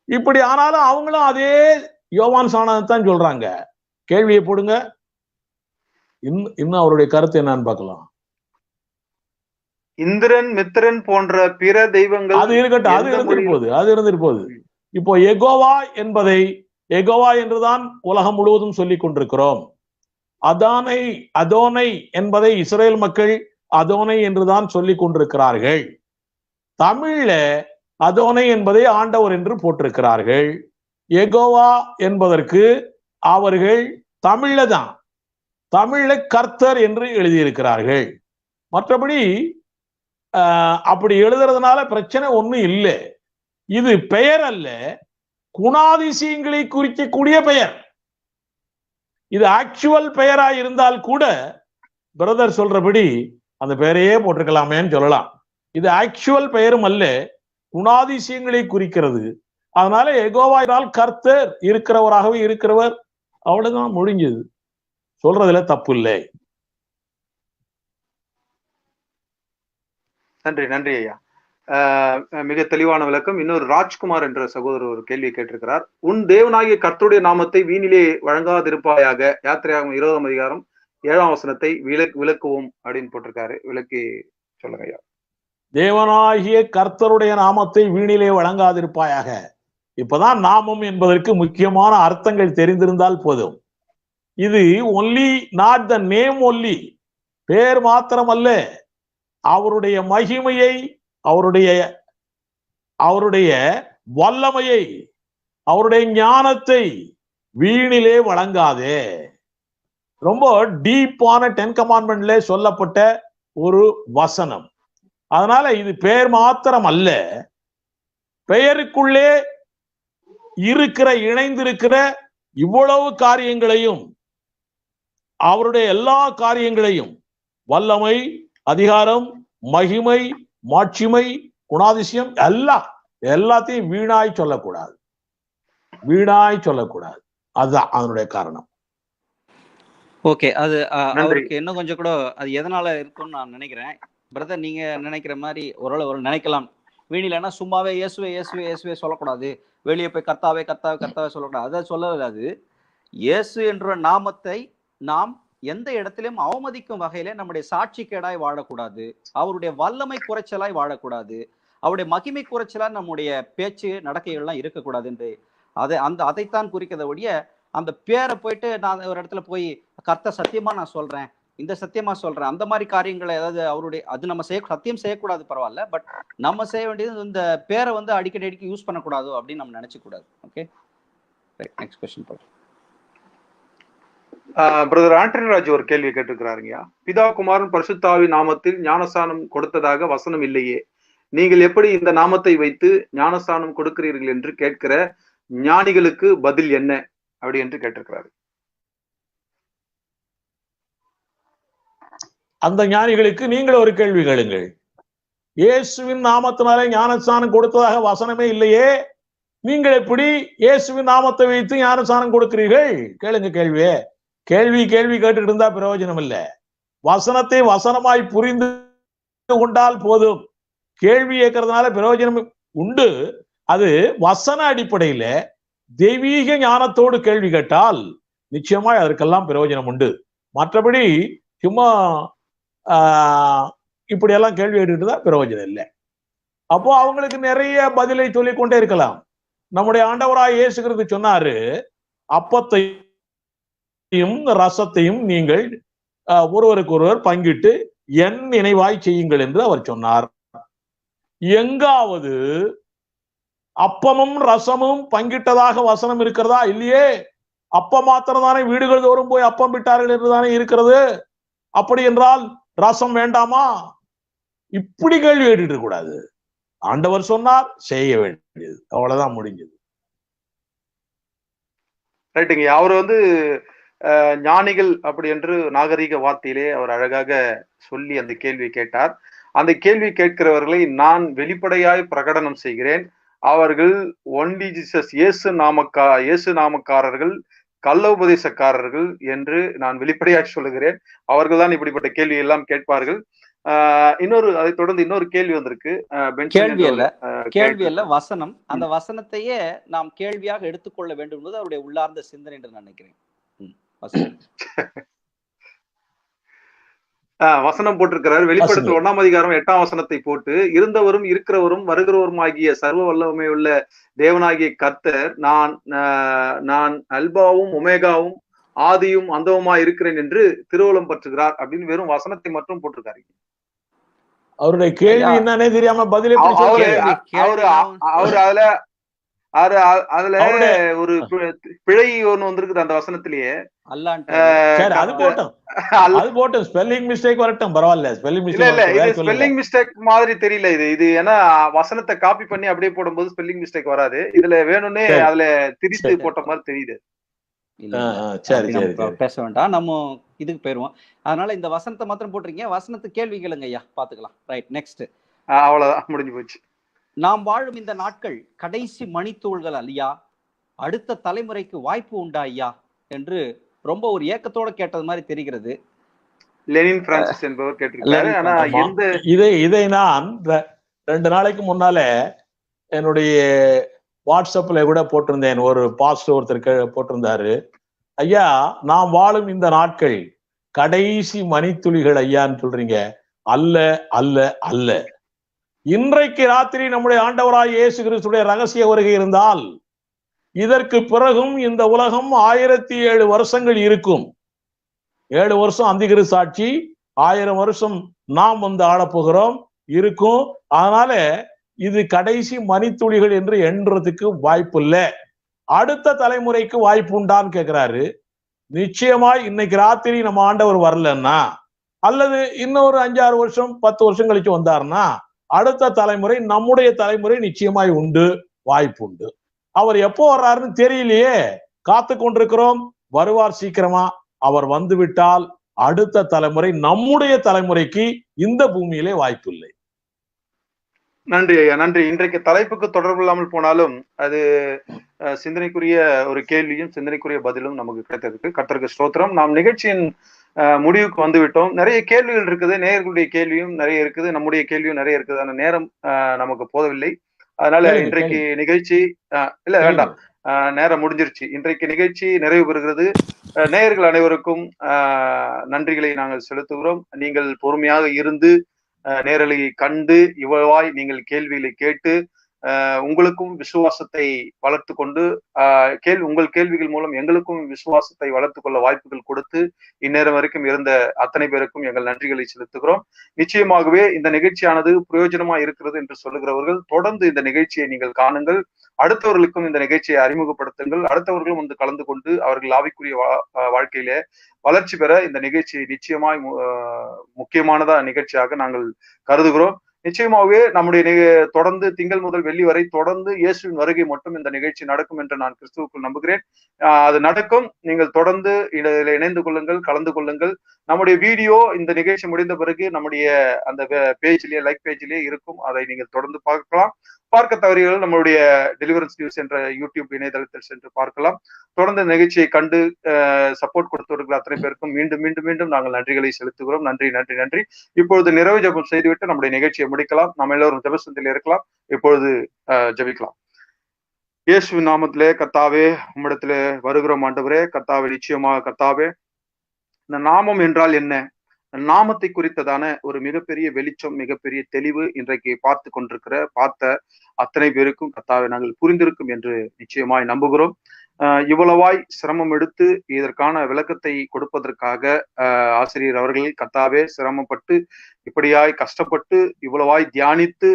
இப்படி ஆனாலும் அவங்களும் அதே யோவான் சானகன் தான் சொல்றாங்க. கேள்வியை போடுங்க, இன்னும் அவருடைய கருத்து என்னன்னு பார்க்கலாம். இந்திரன், மித்திரன் போன்ற பிற தெய்வங்கள் அது இருக்கட்டும், அது இருந்துட்டு போகுது. இப்போ யெகோவா என்பதை யெகோவா என்றுதான் உலகம் முழுவதும் சொல்லிக் கொண்டிருக்கிறோம். அதோனை என்பதை இஸ்ரேல் மக்கள் அதோனை என்றுதான் சொல்லிக் கொண்டிருக்கிறார்கள். தமிழ்ல அதோனை என்பதை ஆண்டவர் என்று போட்டிருக்கிறார்கள். யெகோவா என்பதற்கு அவர்கள் தமிழ்ல கர்த்தர் என்று எழுதியிருக்கிறார்கள். மற்றபடி அப்படி எழுதுறதுனால பிரச்சனை ஒண்ணும் இல்லை. இது பெயர் அல்ல, குணாதிசயங்களை குறிக்கக்கூடிய பெயர். இது ஆக்சுவல் பெயரா இருந்தால் கூட பிரதர் சொல்றபடி அந்த பெயரையே போட்டிருக்கலாமேன்னு சொல்லலாம். இது ஆக்சுவல் பெயரும் அல்ல, குணாதிசயங்களை குறிக்கிறது. அதனால யெகோவாயினால் கர்த்தர் இருக்கிறவராகவே இருக்கிறவர், அவ்வளவுதான், முடிஞ்சது. சொல்றதுல தப்பு இல்லை. நன்றி நன்றி ஐயா, மிக தெளிவான விளக்கம். இன்னொரு ராஜ்குமார் என்ற சகோதரர் ஒரு கேள்வி கேட்டிருக்கிறார். உன் தேவனாகிய கர்த்தருடைய நாமத்தை வீணிலே வழங்காதிருப்பாயாக. யாத்திரையாகும் 20ஆம் அதிகாரம் 7ஆம் வசனத்தை விளக்குவோம் அப்படின்னு போட்டிருக்காரு. விளக்கி சொல்லுங்க ஐயா. தேவனாகிய கர்த்தருடைய நாமத்தை வீணிலே வழங்காதிருப்பாயாக. இப்பதான் நாமம் என்பதற்கு முக்கியமான அர்த்தங்கள் தெரிந்திருந்தால் போதும். இது only not the name, only பேர் மாத்திரம் அல்ல, அவருடைய மகிமையை, அவருடைய வல்லமையை, அவருடைய ஞானத்தை வீணிலே வழங்காதே. ரொம்ப டீப்பான 10 கமாண்ட்மெண்ட்ல சொல்லப்பட்ட ஒரு வசனம். அதனால இது பெயர் மாத்திரம் அல்ல, பெயருக்குள்ளே இணைந்திருக்கிற இவ்வளவு காரியங்களையும், அவருடைய எல்லா காரியங்களையும், வல்லமை, அதிகாரம், மகிமை, மாட்சிமை, குணாதிசயம், எல்லாத்தையும் வீணாய் சொல்லக்கூடாது. அதுதான் அதனுடைய காரணம். ஓகே, அது அவருக்கு இன்னும் கொஞ்சம் கூட அது எதனால இருக்கும்னு நான் நினைக்கிறேன். பிரதர், நீங்க நினைக்கிற மாதிரி ஒரு நினைக்கலாம். வீணிலன்னா சும்மாவே இயேசுவே இயேசுவே இயேசுவே சொல்லக்கூடாது, வெளியே போய் கர்த்தாவே கர்த்தாவே கர்த்தாவே சொல்லக்கூடாது. அதை சொல்லக்கூடாது. இயேசு என்ற நாமத்தை நாம் எந்த இடத்திலும் அவமதிக்கும் வகையில நம்முடைய சாட்சிக்கேடாய் வாழக்கூடாது, அவருடைய வல்லமை குறைச்சலாய் வாழக்கூடாது, அவருடைய மகிமை குறைச்சலா நம்முடைய பேச்சு நடக்கைகள்லாம் இருக்கக்கூடாது என்று அதைத்தான் குறிக்கிறத ஒழிய அந்த பேரை போயிட்டு நான் ஒரு இடத்துல போய் கர்த்தர் சத்தியமா நான் சொல்றேன், இந்த சத்தியமா சொல்றேன், அந்த மாதிரி காரியங்களை ஏதாவது அவருடைய அது நம்ம சத்தியம் செய்யக்கூடாது, பரவாயில்ல. பட் நம்ம செய்ய வேண்டியது இந்த பேரை வந்து அடிக்கடி யூஸ் பண்ணக்கூடாது அப்படின்னு நம்ம நினைச்ச கூடாது. ஓகே, நெக்ஸ்ட் क्वेश्चन போலாம். பிரதர் ஆண்டனி ராஜ் ஒரு கேள்வி கேட்டிருக்கிறாருங்கய்யா. பிதா குமாரன் பரிசுத்தாவி நாமத்தில் ஞானஸ்தானம் கொடுத்ததாக வசனம் இல்லையே, நீங்கள் எப்படி இந்த நாமத்தை வைத்து ஞானஸ்தானம் கொடுக்கிறீர்கள் என்று கேட்கிற ஞானிகளுக்கு பதில் என்ன அப்படி என்று கேட்டிருக்கிறாரு. அந்த ஞானிகளுக்கு நீங்கள் ஒரு கேள்வி கேளுங்கள். இயேசுவின் நாமத்தினாலே ஞானஸ்தானம் கொடுத்ததாக வசனமே இல்லையே, நீங்கள் எப்படி இயேசுவின் நாமத்தை வைத்து ஞானஸ்தானம் கொடுக்கிறீர்கள்? கேளுங்க கேள்வியே. கேள்வி கேட்டுட்டு இருந்தா பிரயோஜனம் இல்லை. வசனத்தை வசனமாய் புரிந்து கொண்டால் போதும். கேள்வி கேட்கறதுனால பிரயோஜனம் உண்டு. அது வசன அடிப்படையில தெய்வீக ஞானத்தோடு கேள்வி கேட்டால் நிச்சயமாய் அதற்கெல்லாம் பிரயோஜனம் உண்டு. மற்றபடி சும்மா இப்படி எல்லாம் கேள்வி கேட்டுட்டு தான் பிரயோஜனம் இல்லை. அப்போ அவங்களுக்கு நிறைய பதிலை சொல்லிக் கொண்டே இருக்கலாம். நம்முடைய ஆண்டவராய் இயேசு கிறிஸ்து சொன்னாரு, அப்பத்தையும் ரசத்தையும் நீங்கள் ஒருவருக்கு ஒருவர் பங்கிட்டு என் நினைவாய் செய்யுங்கள் என்று அவர் சொன்னார். எங்காவது அப்பமும் ரசமும் பங்கிட்டதாக வசனம் இருக்கிறதா? இல்லையே. அப்பம் மாத்திரம் தானே வீடுகள் தோறும் போய் அப்பம் விட்டார்கள் என்றுதானே இருக்கிறது. அப்படி என்றால் ரசம் வேண்டாமா? இப்படி கேள்வி கேட்டுட்டு இருக்க கூடாது. ஆண்டவர் சொன்னார், செய்ய வேண்டியது, அவ்வளவுதான் முடிஞ்சது. ரைட்டுங்க. அவர் ஞானிகள் அப்படி என்று நாகரீக வார்த்தையிலே அவர் அழகாக சொல்லி அந்த கேள்வி கேட்டார். அந்த கேள்வி கேட்கிறவர்களை நான் வெளிப்படையாய் பிரகடனம் செய்கிறேன். அவர்கள் ஒன்லி ஜீசஸ் இயேசு நாமக்காரர்கள், கள்ள உபதேசக்காரர்கள் என்று நான் வெளிப்படையாக சொல்லுகிறேன். அவர்கள் தான் இப்படிப்பட்ட கேள்வி எல்லாம் கேட்பார்கள். அதை தொடர்ந்து இன்னொரு கேள்வி வந்திருக்கு. கேள்வி அல்ல, வசனம். அந்த வசனத்தையே நாம் கேள்வியாக எடுத்துக்கொள்ள வேண்டும் என்பது அவருடைய உள்ளார்ந்த சிந்தனை என்று நினைக்கிறேன். வசனம் போட்டிருக்கிறார். வெளிப்படுத்தல் 1ஆம் அதிகாரம் 8ஆம் வசனத்தை போட்டு, இருந்தவரும் இருக்கிறவரும் வருகிறவரும் ஆகிய சர்வ வல்லமை உள்ள தேவனாகிய கர்த்தர் நான் அல்பாவும் ஒமேகாவும் ஆதியும் அந்தவுமா இருக்கிறேன் என்று திருவுளம் பற்றுகிறார் அப்படின்னு வெறும் வசனத்தை மட்டும் போட்டிருக்காரு. அவருடைய கேள்வி என்னன்னே தெரியாம பதில் அதுல ஒரு பிழை ஒண்ணு வந்திருக்குது அந்த வசனத்திலேயே. ஸ்பெல்லிங் மிஸ்டேக் வரட்டும், பரவாயில்ல. ஸ்பெல்லிங் மிஸ்டேக் மாதிரி தெரியல இது ஏன்னா வசனத்தை காப்பி பண்ணி அப்படியே போடும்போது ஸ்பெல்லிங் மிஸ்டேக் வராது. இதுல வேணும்னே அதுல திரித்து போட்ட மாதிரி தெரியுது. பேச வேண்டாம், நம்ம இதுக்கு போயிருவோம். அதனால இந்த வசனத்தை மாத்திரம் போட்டிருக்கீங்க. வசனத்து கேள்வி கேளுங்க ஐயா, பாத்துக்கலாம். Right, next. அவ்வளவுதான், முடிஞ்சு போச்சு. நாம் வாழும் இந்த நாட்கள் கடைசி மணித்தூள்கள் ஐயா, அடுத்த தலைமுறைக்கு வாய்ப்பு உண்டா ஐயா என்று ரொம்ப ஒரு ஏக்கத்தோட கேட்டது மாதிரி தெரிகிறது. லெனின் பிரான்சிஸ் என்பவர் கேட்டிருக்காரு. ஆனா இதை நான் 2 நாளைக்கு முன்னால என்னுடைய வாட்ஸ்அப்ல கூட போட்டிருந்தேன். ஒரு பாஸ்டர் ஒருத்தர் போட்டிருந்தாரு, ஐயா நாம் வாழும் இந்த நாட்கள் கடைசி மணித்துளிகள் ஐயான்னு சொல்றீங்க. அல்ல அல்ல அல்ல. இன்றைக்கு ராத்திரி நம்முடைய ஆண்டவராய் இயேசு கிறிஸ்துடைய ரகசிய வருகை இருந்தால் இதற்கு பிறகும் இந்த உலகம் 1007 வருஷங்கள் இருக்கும். 7 வருஷம் அந்திகிறிஸ்து ஆட்சி, 1000 வருஷம் நாம் ஆளப்போகிறோம் இருக்கும். அதனால இது கடைசி மணித்துளிகள் என்று எண்ணுறதுக்கு வாய்ப்பு இல்லை. அடுத்த தலைமுறைக்கு வாய்ப்பு உண்டான்னு கேட்கிறாரு. நிச்சயமாய் இன்னைக்கு ராத்திரி நம்ம ஆண்டவர் வரலன்னா, அல்லது இன்னொரு 5-6 வருஷம் 10 வருஷம் கழிச்சு வந்தாருன்னா, அடுத்த தலைமுறை, நம்முடைய தலைமுறை நிச்சயமாய் உண்டு, வாய்ப்பு உண்டு. அவர் எப்போ வர்றாருன்னு தெரியலையே, காத்து கொண்டிருக்கிறோம். வருவார் சீக்கிரமா. அவர் வந்து விட்டால் அடுத்த தலைமுறை, நம்முடைய தலைமுறைக்கு இந்த பூமியிலே வாய்ப்பு இல்லை. நன்றி ஐயா, நன்றி. இன்றைக்கு தலைப்புக்கு தொடர்பு இல்லாமல் போனாலும் அது சிந்தனைக்குரிய ஒரு கேள்வியும் சிந்தனைக்குரிய பதிலும் நமக்கு கிடைத்ததுக்கு கர்த்தருக்கு ஸ்தோத்திரம். நாம் நிகழ்ச்சியின் முடிவுக்கு வந்து விட்டோம். நிறைய கேள்விகள் இருக்குது, நேயர்களுடைய கேள்வியும் நிறைய இருக்குது, நம்முடைய கேள்வியும் நிறைய இருக்குது. ஆனா நேரம் நமக்கு போதவில்லை. அதனால இன்றைக்கு நிகழ்ச்சி இல்ல வேண்டாம், நேரம் முடிஞ்சிருச்சு. இன்றைக்கு நிகழ்ச்சி நிறைவு பெறுகிறது. நேயர்கள் அனைவருக்கும் நன்றிகளை நாங்கள் செலுத்துகிறோம். நீங்கள் பொறுமையாக இருந்து நேரலையை கண்டு இவ்வளவாய் நீங்கள் கேள்விகளை கேட்டு உங்களுக்கும் விசுவாசத்தை வளர்த்து கொண்டு உங்கள் கேள்விகள் மூலம் எங்களுக்கும் விசுவாசத்தை வளர்த்து கொள்ள வாய்ப்புகள் கொடுத்து இந்நேரம் வரைக்கும் இருந்த அத்தனை பேருக்கும் எங்கள் நன்றிகளை செலுத்துகிறோம். நிச்சயமாகவே இந்த நிகழ்ச்சியானது பிரயோஜனமா இருக்கிறது என்று சொல்லுகிறவர்கள் தொடர்ந்து இந்த நிகழ்ச்சியை நீங்கள் காணுங்கள், அடுத்தவர்களுக்கும் இந்த நிகழ்ச்சியை அறிமுகப்படுத்துங்கள், அடுத்தவர்களும் வந்து கலந்து கொண்டு அவர்கள் ஆவிக்குரிய வாழ்க்கையிலே வளர்ச்சி பெற இந்த நிகழ்ச்சி நிச்சயமாய் முக்கியமானதா நிகழ்ச்சியாக நாங்கள் கருதுகிறோம். நிச்சயமாகவே நம்முடைய தொடர்ந்து திங்கள் முதல் வெள்ளி வரை தொடர்ந்து இயேசுவின் வருகை மட்டும் இந்த நிகழ்ச்சி நடக்கும் என்று நான் கிறிஸ்துவுக்குள் நம்புகிறேன். அது நடக்கும். நீங்கள் தொடர்ந்து இதில் இணைந்து கொள்ளுங்கள், கலந்து கொள்ளுங்கள். நம்முடைய வீடியோ இந்த நிகழ்ச்சி முடிந்த பிறகு நம்முடைய அந்த பேஜ்லயே லைக் பேஜ்லயே இருக்கும், அதை நீங்கள் தொடர்ந்து பார்க்கலாம். பார்க்க தவறியவர்கள் நம்மளுடைய டெலிவரன்ஸ் நியூஸ் என்ற யூடியூப் இணையதளத்தில் சென்று பார்க்கலாம். தொடர்ந்து நிகழ்ச்சியை கண்டு சப்போர்ட் கொடுத்தவர்கள் அத்தனை பேருக்கும் மீண்டும் மீண்டும் மீண்டும் நாங்கள் நன்றிகளை செலுத்துகிறோம். நன்றி நன்றி நன்றி. இப்பொழுது நிறைவு ஜெபம் செய்துவிட்டு நம்முடைய நிகழ்ச்சியை முடிக்கலாம். நம்ம எல்லோரும் ஜெபசந்தில் இருக்கலாம். இப்பொழுது ஜெபிக்கலாம். இயேசுவின் நாமத்திலே கர்த்தாவே உம்மிடத்திலே வருகிறோம் ஆண்டவரே. கர்த்தாவே நிச்சயமாக கர்த்தாவே, இந்த நாமம் என்றால் என்ன, நாமத்தை குறித்ததான ஒரு மிகப்பெரிய வெளிச்சம், மிகப்பெரிய தெளிவு இன்றைக்கு பார்த்த அத்தனை பேருக்கும் கர்த்தாவே நாங்கள் புரிந்திருக்கும் என்று நிச்சயமாய் நம்புகிறோம். இவ்வளவாய் சிரமம் எடுத்து இதற்கான விளக்கத்தை கொடுப்பதற்காக ஆசிரியர் அவர்கள் கர்த்தாவே சிரமப்பட்டு இப்படியாய் கஷ்டப்பட்டு இவ்வளவாய் தியானித்து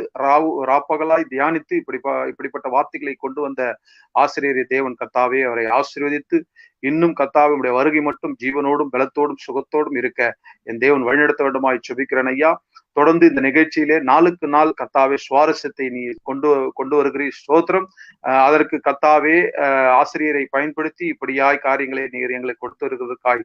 ராப்பகலாய் தியானித்து இப்படிப்பட்ட வார்த்தைகளை கொண்டு வந்த ஆசிரியர் தேவன் கர்த்தாவே அவரை ஆசீர்வதித்து இன்னும் கர்த்தாவே உடைய வருகை மட்டும் ஜீவனோடும் பலத்தோடும் சுகத்தோடும் இருக்க என் தேவன் வழிநடத்த வேண்டுமாய் செபிக்கிறேன் ஐயா. தொடர்ந்து இந்த நிகழ்ச்சியிலே நாளுக்கு நாள் கர்த்தாவே சுவாரஸ்யத்தை நீ கொண்டு வருகிறீர். ஸ்தோத்திரம். அதற்கு கர்த்தாவே ஆசிரியரை பயன்படுத்தி இப்படியாய் காரியங்களை நீர் எங்களுக்கு கொடுத்து வருகிறதுக்காய்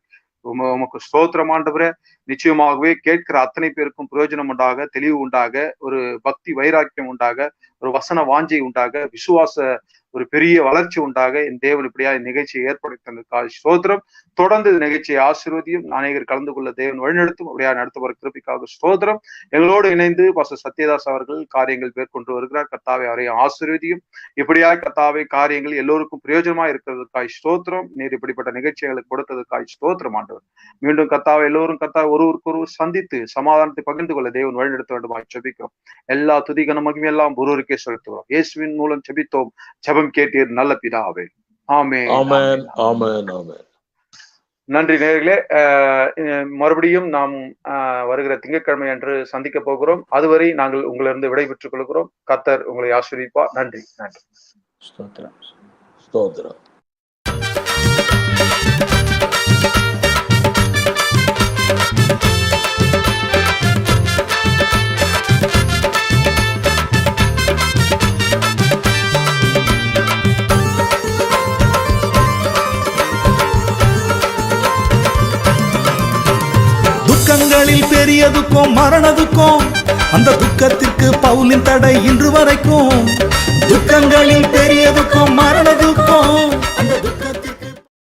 உமக்கு ஸ்தோத்திரம் ஆண்டவரே. நிச்சயமாகவே கேட்கிற அத்தனை பேருக்கும் பிரயோஜனம் உண்டாக, தெளிவு உண்டாக, ஒரு பக்தி வைராக்கியம் உண்டாக, ஒரு வசன வாஞ்சை உண்டாக, விசுவாச ஒரு பெரிய வளர்ச்சி உண்டாக என் தேவன் இப்படியா நிகழ்ச்சியை ஏற்படுத்தினதுக்காக ஸ்தோத்திரம். தொடர்ந்து இந்த நிகழ்ச்சியை ஆசீர்வதியும் அநேகர் கலந்து கொள்ள தேவன் வழிநடத்தும் அப்படியா நடத்துவர கிருபைக்காக ஸ்தோத்திரம். எங்களோடு இணைந்து பாஸ்டர் சத்யதாஸ் அவர்கள் காரியங்கள் மேற்கொண்டு வருகிறார். கர்த்தாவே அவரை ஆசீர்வதியும். இப்படியா கர்த்தாவே காரியங்கள் எல்லோருக்கும் பிரயோஜனமா இருக்கிறதுக்காய் ஸ்தோத்திரம். நீர் இப்படிப்பட்ட நிகழ்ச்சிகளுக்கு கொடுத்ததுக்காய் ஸ்தோத்திரம் ஆண்டவர். மீண்டும் கர்த்தாவை எல்லோரும் கர்த்தாவை ஒருவருக்கொருவர் சந்தித்து சமாதானத்தை பகிர்ந்து கொள்ள தேவன் வழிநடத்த வேண்டுமாய் ஜெபிக்கிறோம். எல்லா துதிகன மகிமையெல்லாம் ஒருவருக்கே செலுத்துகிறோம். இயேசுவின் மூலம் ஜெபித்தோம், ஜெபம் கேட்டீர் நல்ல பிதாவே. ஆமென். ஆமென். ஆமென். ஆமென். நன்றி நேயர்களே. மறுபடியும் நாம் வருகிற திங்கட்கிழமை அன்று சந்திக்க போகிறோம். அதுவரை நாங்கள் உங்களிருந்து விடைபெற்றுக் கொள்கிறோம். கர்த்தர் உங்களை ஆசீர்வதிப்பார். நன்றி நன்றி. ஸ்தோத்திரம் ஸ்தோத்திரம். துக்கங்களில் பெரிய துக்கம் மரண துக்கம், அந்த துக்கத்திற்கு பவுலின் தடை இன்று வரைக்கும். துக்கங்களில் பெரிய துக்கம் மரண துக்கம், அந்த